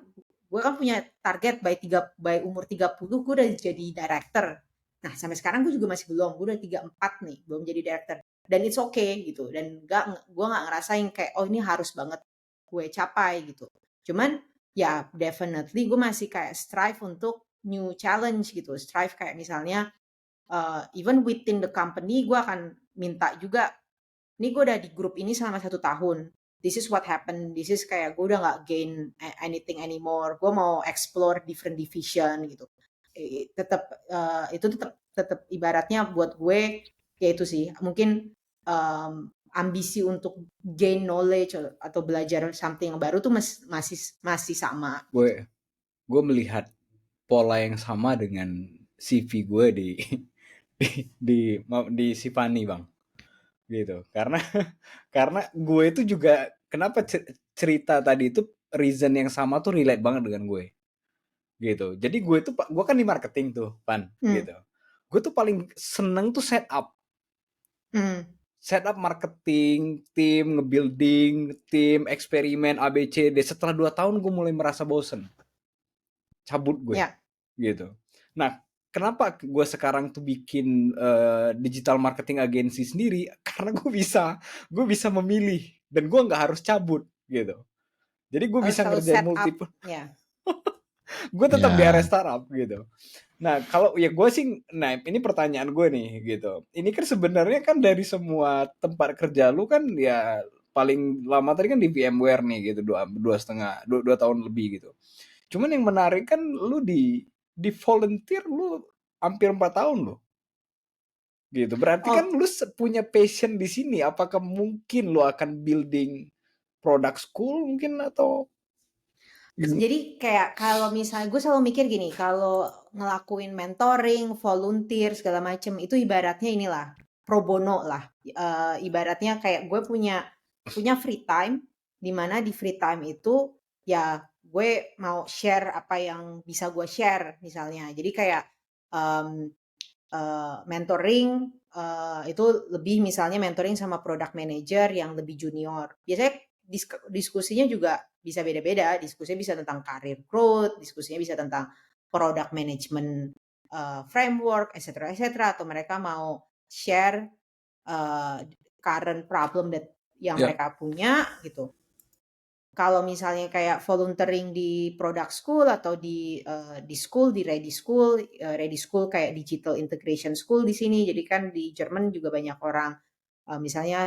gue kan punya target by umur 30 gue udah jadi director. Nah, sampai sekarang gue juga masih belum. Gue udah 34 nih, belum jadi director. Dan it's okay gitu. Dan gue nggak ngerasain kayak, ini harus banget gue capai gitu. Cuman ya definitely gue masih kayak strive untuk new challenge gitu. Strive kayak misalnya, even within the company gue akan minta juga, ini gue udah di grup ini selama 1 tahun. this is what happened, this is kayak gue udah nggak gain anything anymore, gue mau explore different division gitu. Tetap itu tetap ibaratnya buat gue ya itu sih mungkin ambisi untuk gain knowledge atau belajar something yang baru tuh masih sama. Gue melihat pola yang sama dengan CV gue di Sifani bang, gitu. Karena gue itu juga kenapa cerita tadi itu reason yang sama tuh relate banget dengan gue, gitu. Jadi gue kan di marketing tuh, Pan, gitu. Gue tuh paling seneng tuh setup marketing, tim, nge-building, tim, eksperimen, ABCD. Setelah 2 tahun gue mulai merasa bosen. Cabut gue. Gitu. Nah, kenapa gue sekarang tuh bikin digital marketing agency sendiri? Karena gue bisa memilih. Dan gue nggak harus cabut, gitu. Jadi gue bisa ngerjain multiple. Gue tetap di area startup, gitu. Nah, kalau ya gue sih, nah ini pertanyaan gue nih gitu. Ini kan sebenarnya kan dari semua tempat kerja lu kan ya paling lama tadi kan di VMware nih gitu, 2 tahun lebih gitu. Cuman yang menarik kan lu di volunteer lu hampir 4 tahun loh. Gitu. Berarti kan lu punya passion di sini. Apakah mungkin lu akan building product school mungkin atau jadi kayak kalau misalnya gue selalu mikir gini, kalau ngelakuin mentoring, volunteer segala macem itu ibaratnya inilah pro bono lah. Ibaratnya kayak gue punya free time, di mana di free time itu ya gue mau share apa yang bisa gue share misalnya. Jadi kayak mentoring itu lebih misalnya mentoring sama product manager yang lebih junior. Biasanya diskusinya juga bisa beda-beda. Diskusinya bisa tentang career growth, diskusinya bisa tentang product management framework, etc. Atau mereka mau share current problem yang mereka punya gitu. Kalau misalnya kayak volunteering di product school atau di school, di Ready School kayak digital integration school di sini. Jadi kan di Jerman juga banyak orang misalnya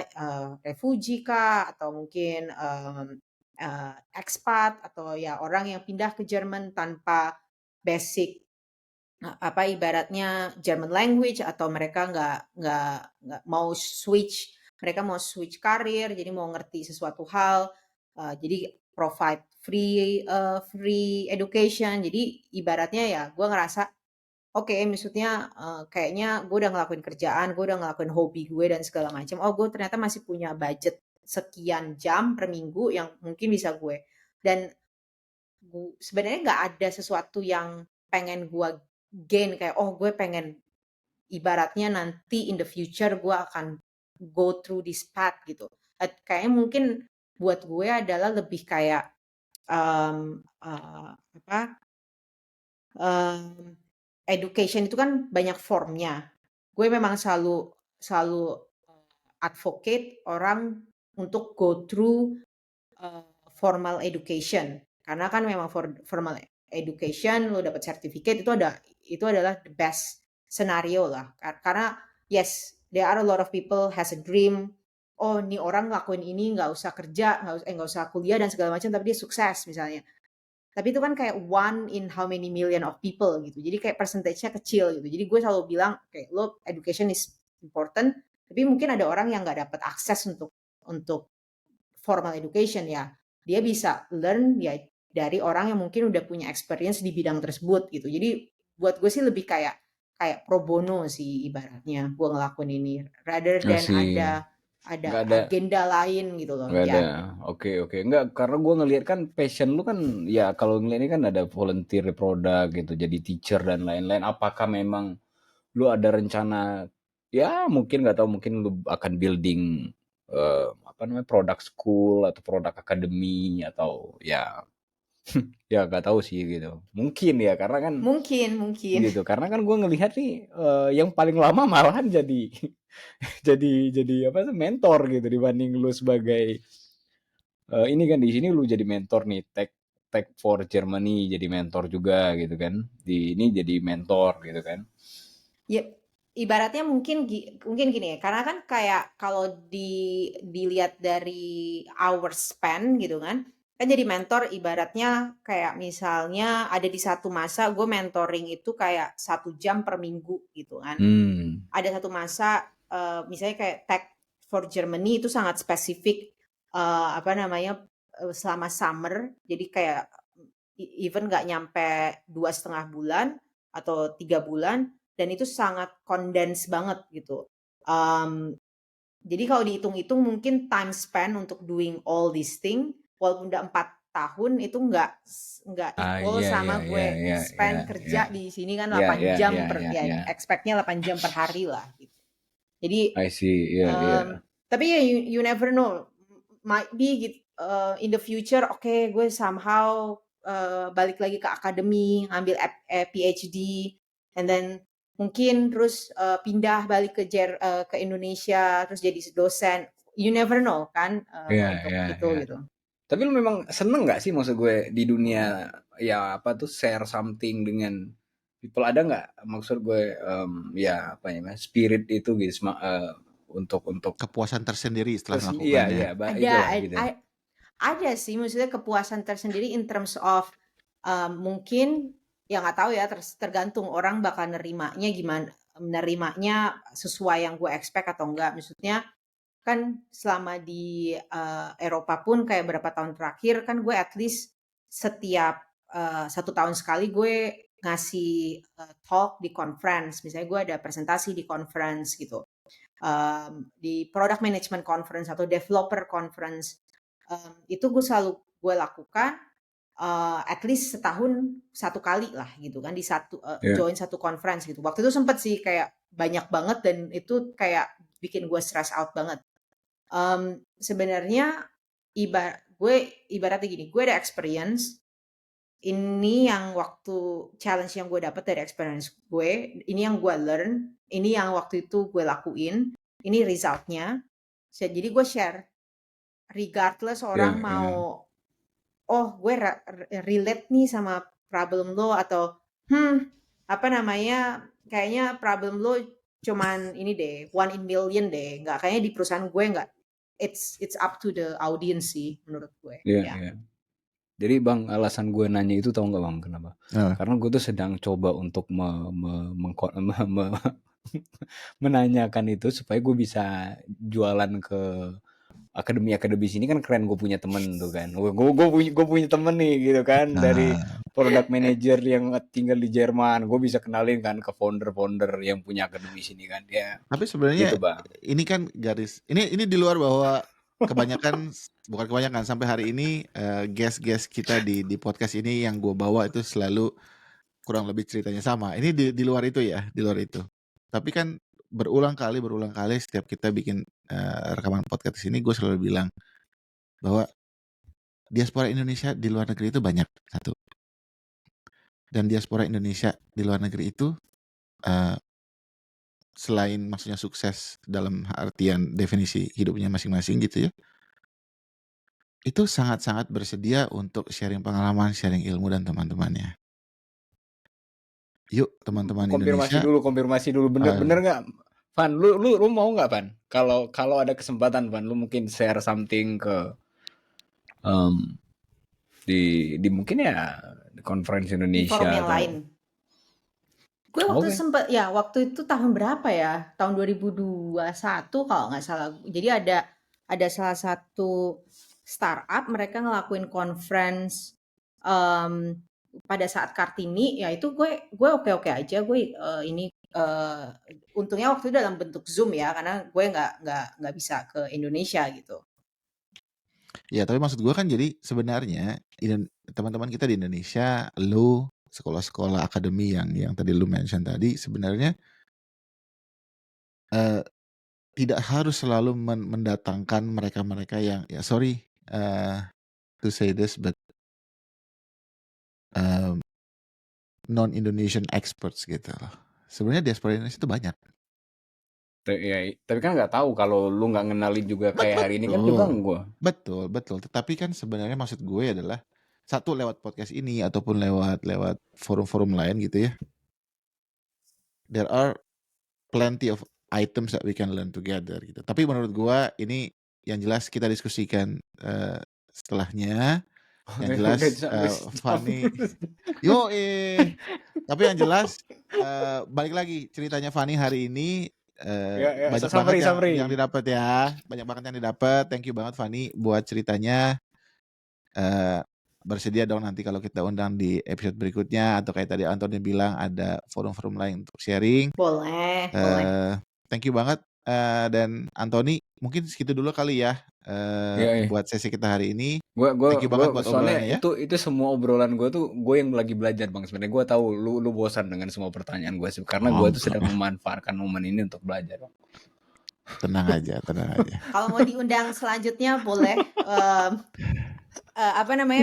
refugee kah atau mungkin expat atau ya orang yang pindah ke Jerman tanpa basic apa ibaratnya German language atau mereka nggak mau switch, mereka mau switch karir, jadi mau ngerti sesuatu hal, jadi provide free education. Jadi ibaratnya ya gue ngerasa oke, maksudnya kayaknya gue udah ngelakuin kerjaan, gue udah ngelakuin hobi gue dan segala macam. Oh, gue ternyata masih punya budget sekian jam per minggu yang mungkin bisa gue. Dan sebenarnya nggak ada sesuatu yang pengen gue gain kayak oh gue pengen ibaratnya nanti in the future gue akan go through this path gitu. Kayaknya mungkin buat gue adalah lebih kayak education itu kan banyak formnya. Gue memang selalu advocate orang untuk go through formal education. Karena kan memang formal education lo dapat sertifikat itu adalah the best scenario lah. Karena yes, there are a lot of people has a dream. Oh, nih orang ngelakuin ini nggak usah kerja, nggak usah kuliah dan segala macam, tapi dia sukses misalnya. Tapi itu kan kayak one in how many million of people gitu. Jadi kayak percentage-nya kecil gitu. Jadi gue selalu bilang kayak lo education is important, tapi mungkin ada orang yang nggak dapat akses untuk formal education ya. Dia bisa learn ya dari orang yang mungkin udah punya experience di bidang tersebut gitu. Jadi buat gue sih lebih kayak pro bono sih ibaratnya gue ngelakuin ini rather than ada agenda lain gitu loh. Nggak ada. Oke. Enggak, karena gue ngelihat kan passion lu kan ya kalau ngelihat ini kan ada volunteer produk gitu, jadi teacher dan lain-lain. Apakah memang lu ada rencana ya mungkin nggak tahu mungkin lu akan building product school atau product academy atau ya ya nggak tahu sih gitu. Mungkin ya karena kan mungkin gitu. Karena kan gue ngelihat nih yang paling lama malahan jadi mentor gitu dibanding lu sebagai ini kan di sini lu jadi mentor nih Tech for Germany jadi mentor juga gitu kan. Di ini jadi mentor gitu kan. Yep. ibaratnya mungkin gini ya, karena kan kayak kalau dilihat dari hour spend gitu kan jadi mentor ibaratnya kayak misalnya ada di satu masa gue mentoring itu kayak 1 jam per minggu gitu kan. Ada satu masa misalnya kayak Tech for Germany itu sangat spesifik selama summer, jadi kayak even nggak nyampe 2,5 bulan atau 3 bulan, dan itu sangat condensed banget gitu. Jadi kalau dihitung-hitung mungkin time spend untuk doing all these thing, walaupun udah 4 tahun itu nggak equal sama gue spend kerja di sini kan 8 jam expect-nya 8 jam per hari lah gitu. Jadi I see, tapi ya you never know, might be gitu, in the future gue somehow balik lagi ke akademi, ngambil PhD, and then mungkin terus pindah balik ke Indonesia, terus jadi dosen. You never know kan untuk itu gitu. Tapi lu memang seneng nggak sih maksud gue di dunia ya apa tuh share something dengan people, ada nggak maksud gue spirit itu gitu untuk kepuasan tersendiri setelah melakukannya. Ada sih maksudnya kepuasan tersendiri in terms of mungkin ya nggak tahu ya, tergantung orang bakal nerimanya gimana, menerimanya sesuai yang gue expect atau enggak. Maksudnya kan selama di Eropa pun kayak berapa tahun terakhir kan gue at least setiap 1 tahun sekali gue ngasih talk di conference, misalnya gue ada presentasi di conference gitu, di product management conference atau developer conference. Itu gue selalu gue lakukan at least setahun 1 kali lah gitu kan, di join satu conference gitu. Waktu itu sempet sih kayak banyak banget dan itu kayak bikin gue stress out banget. Sebenarnya ibaratnya gini, gue ada experience, ini yang waktu challenge yang gue dapet dari experience gue, ini yang gue learn, ini yang waktu itu gue lakuin, ini resultnya. Jadi gue share, regardless orang mau, gue relate nih sama problem lo, atau kayaknya problem lo cuman ini deh, 1 in million deh, nggak, kayaknya di perusahaan gue nggak. It's up to the audience sih menurut gue. Jadi Bang, alasan gue nanya itu tau nggak Bang kenapa? Karena gue tuh sedang coba untuk menanyakan itu supaya gue bisa jualan ke akademi sini kan keren. Gue punya temen tuh kan, gue punya temen nih gitu kan, dari product manager yang tinggal di Jerman, gue bisa kenalin kan ke founder yang punya akademi sini kan ya. Tapi sebenarnya gitu, Bang. Ini kan garis ini di luar bahwa bukan kebanyakan sampai hari ini guest kita di podcast ini yang gue bawa itu selalu kurang lebih ceritanya sama. Ini di luar itu ya, di luar itu. Tapi kan berulang kali setiap kita bikin rekaman podcast ini, gue selalu bilang bahwa diaspora Indonesia di luar negeri itu banyak, satu. Dan diaspora Indonesia di luar negeri itu selain maksudnya sukses dalam artian definisi hidupnya masing-masing gitu ya, itu sangat-sangat bersedia untuk sharing pengalaman, sharing ilmu dan teman-temannya. Yuk teman-teman Indonesia. Konfirmasi dulu, bener nggak, Van? Lu mau nggak, Van? Kalau ada kesempatan, Van, lu mungkin share something ke di mungkin ya conference Indonesia forum yang atau lain. Gue waktu itu tahun berapa ya? Tahun 2021 kalau nggak salah. Jadi ada salah satu startup, mereka ngelakuin conference pada saat Kartini, ya itu gue oke aja. Gue untungnya waktu itu dalam bentuk Zoom ya, karena gue nggak bisa ke Indonesia gitu. Ya, tapi maksud gue kan jadi sebenarnya teman-teman kita di Indonesia, lu sekolah-sekolah akademi yang tadi lu mention tadi, sebenarnya tidak harus selalu mendatangkan mereka-mereka yang sorry to say this, but non-Indonesian experts gitu loh. Sebenarnya diaspora Indonesia itu banyak. Tapi kan nggak tahu kalau lu nggak ngenalin juga kayak hari ini kan juga gue. Betul. Tetapi kan sebenarnya maksud gue adalah satu, lewat podcast ini ataupun lewat forum-forum lain gitu ya. There are plenty of items that we can learn together gitu. Tapi menurut gua ini yang jelas kita diskusikan setelahnya. Yang jelas Udah sampai Fanny, sejam. tapi yang jelas balik lagi ceritanya Fanny hari ini Ya, banyak banget yang summary. didapat ya, banyak banget yang didapat. Thank you banget Fanny buat ceritanya. Bersedia dong nanti kalau kita undang di episode berikutnya, atau kayak tadi Anthony bilang ada forum-forum lain untuk sharing. Boleh. Thank you banget. Dan Anthony mungkin segitu dulu kali ya buat sesi kita hari ini. Thank you banget buat soalnya obrolannya ya. itu semua obrolan gue tuh gue yang lagi belajar Bang. Sebenarnya gue tahu lu bosan dengan semua pertanyaan gue sih, karena gue tuh sedang memanfaatkan momen ini untuk belajar. Tenang aja. Kalau mau diundang selanjutnya boleh.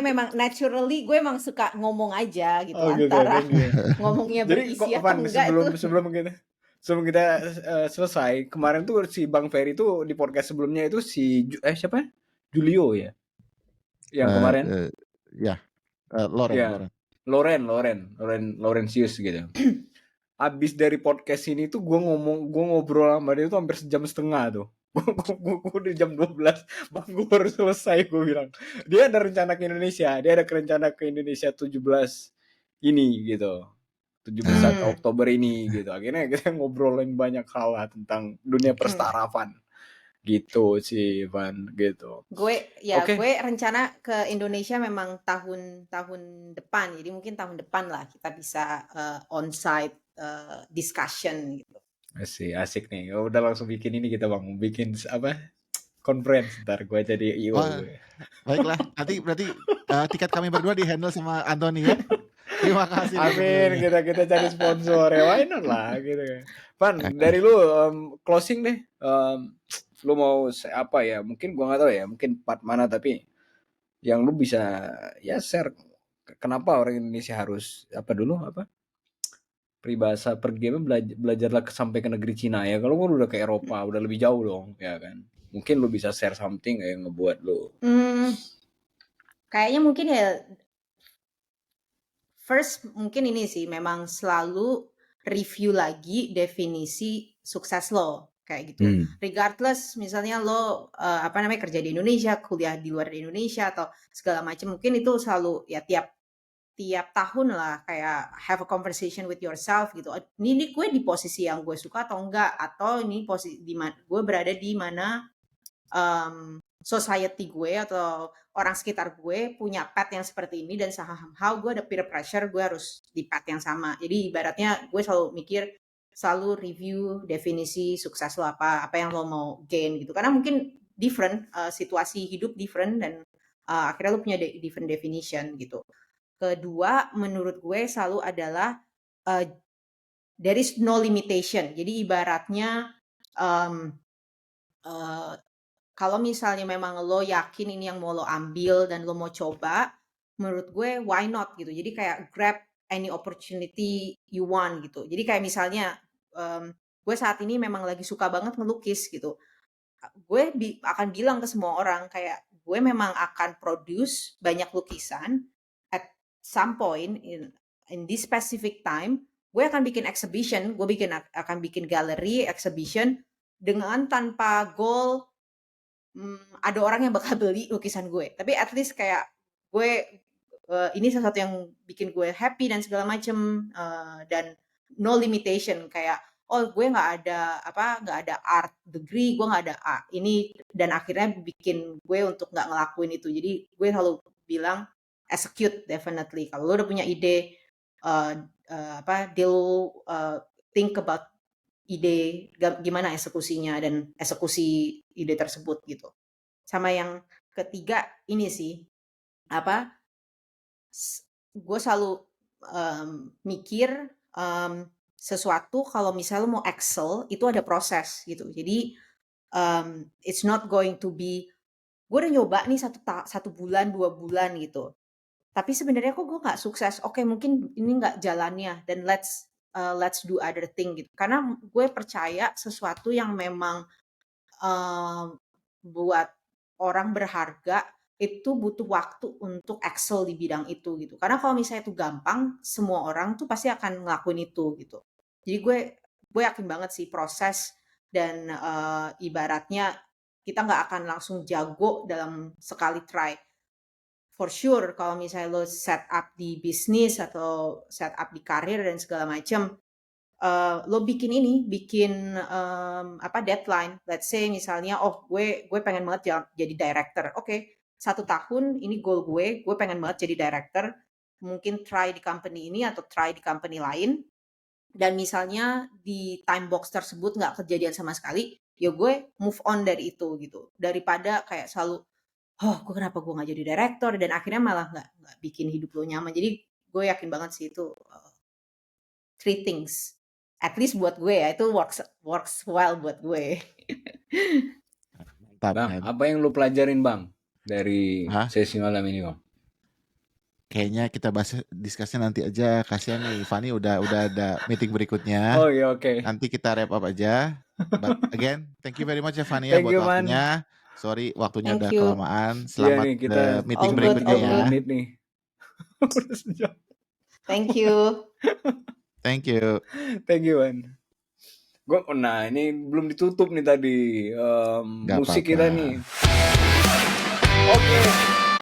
Memang naturally gue emang suka ngomong aja gitu, antara ngomongnya berisi atau enggak itu. Sebelum kita selesai, kemarin tuh si Bang Ferry tuh di podcast sebelumnya itu si siapa? Julio ya? Yang kemarin? Laurentius gitu. Abis dari podcast ini tuh gue ngobrol sama dia tuh hampir sejam setengah tuh. Gue udah jam 12, Bang, gue baru selesai. Gue bilang dia ada rencana ke Indonesia, 17 ini gitu, 17 Oktober ini gitu. Akhirnya kita ngobrolin banyak hal lah tentang dunia perstarafan gitu sih, Van, gitu. Gue rencana ke Indonesia memang tahun depan, jadi mungkin tahun depan lah kita bisa on-site discussion gitu. Asik nih. Udah langsung bikin ini kita Bang, bikin conference ntar gue jadi IO. Baiklah, nanti berarti tiket kami berdua di handle sama Anthony ya. Terima kasih. Amin, kita cari sponsor ya, why not lah gitu. Van, dari lu closing deh. Lu mau apa ya? Mungkin gua nggak tahu ya, mungkin part mana, tapi yang lu bisa ya share. Kenapa orang Indonesia harus peribahasa pergi belajarlah sampai ke negeri Cina ya. Kalau lu udah ke Eropa udah lebih jauh dong ya kan. Mungkin lu bisa share something yang ngebuat lu. Kayaknya mungkin ya first mungkin ini sih, memang selalu review lagi definisi sukses lo kayak gitu. Regardless misalnya lo kerja di Indonesia, kuliah di luar Indonesia atau segala macam, mungkin itu selalu ya tiap tahun lah kayak have a conversation with yourself gitu. Ini gue di posisi yang gue suka atau enggak, atau ini posisi di mana gue berada, di mana society gue atau orang sekitar gue punya path yang seperti ini, dan somehow gue ada peer pressure gue harus di path yang sama. Jadi ibaratnya gue selalu review definisi sukses lo apa yang lo mau gain gitu, karena mungkin different situasi hidup different, dan akhirnya lo punya different definition gitu. Kedua, menurut gue selalu adalah there is no limitation. Jadi ibaratnya kalau misalnya memang lo yakin ini yang mau lo ambil dan lo mau coba, menurut gue why not gitu. Jadi kayak grab any opportunity you want gitu. Jadi kayak misalnya gue saat ini memang lagi suka banget melukis gitu. Gue akan bilang ke semua orang kayak gue memang akan produce banyak lukisan at some point in this specific time. Gue akan bikin exhibition, akan bikin gallery exhibition dengan tanpa goal ada orang yang bakal beli lukisan gue. Tapi at least kayak gue ini sesuatu yang bikin gue happy dan segala macem, dan no limitation kayak gue nggak ada art degree, gue nggak ada ini, dan akhirnya bikin gue untuk nggak ngelakuin itu. Jadi gue selalu bilang execute definitely. Kalau lo udah punya ide, think about ide gimana eksekusinya dan eksekusi ide tersebut gitu. Sama yang ketiga ini sih, gue selalu mikir sesuatu kalau misalnya mau excel itu ada proses gitu. Jadi it's not going to be gue udah nyoba nih 1 bulan 2 bulan gitu, tapi sebenarnya kok gue nggak sukses. Oke, mungkin ini nggak jalannya, dan let's do other thing gitu. Karena gue percaya sesuatu yang memang buat orang berharga itu butuh waktu untuk excel di bidang itu gitu. Karena kalau misalnya itu gampang, semua orang tuh pasti akan ngelakuin itu gitu. Jadi gue gue yakin banget sih proses dan ibaratnya kita nggak akan langsung jago dalam sekali try. For sure, kalau misalnya lo set up di bisnis atau set up di karir dan segala macam, lo bikin deadline. Let's say misalnya, gue pengen banget jadi director. Oke, 1 tahun ini goal gue pengen banget jadi director. Mungkin try di company ini atau try di company lain. Dan misalnya di time box tersebut nggak kejadian sama sekali, ya gue move on dari itu gitu. Daripada kayak selalu, gue kenapa gue nggak jadi director, dan akhirnya malah nggak bikin hidup lo nyaman. Jadi gue yakin banget sih itu 3 things. At least buat gue ya, itu works well buat gue. Mantap, Bang, men. apa yang lu pelajarin Bang dari Hah? sesi malam ini Bang? Kayaknya kita bahas diskusinya nanti aja. Kasihan nih, Fanny udah ada meeting berikutnya. Oh iya, oke. Nanti kita wrap up aja. But again, thank you very much ya Fanny ya Thank buat you, man. waktunya. Sorry waktunya Thank udah you. kelamaan. Iya Selamat nih, ke kita meeting All good, berikutnya all ya. good. menit nih. Udah sejam. Thank you. Thank you. Thank you, man. Nah ini belum ditutup nih tadi Gak musik apa-apa. kita nih. Oke.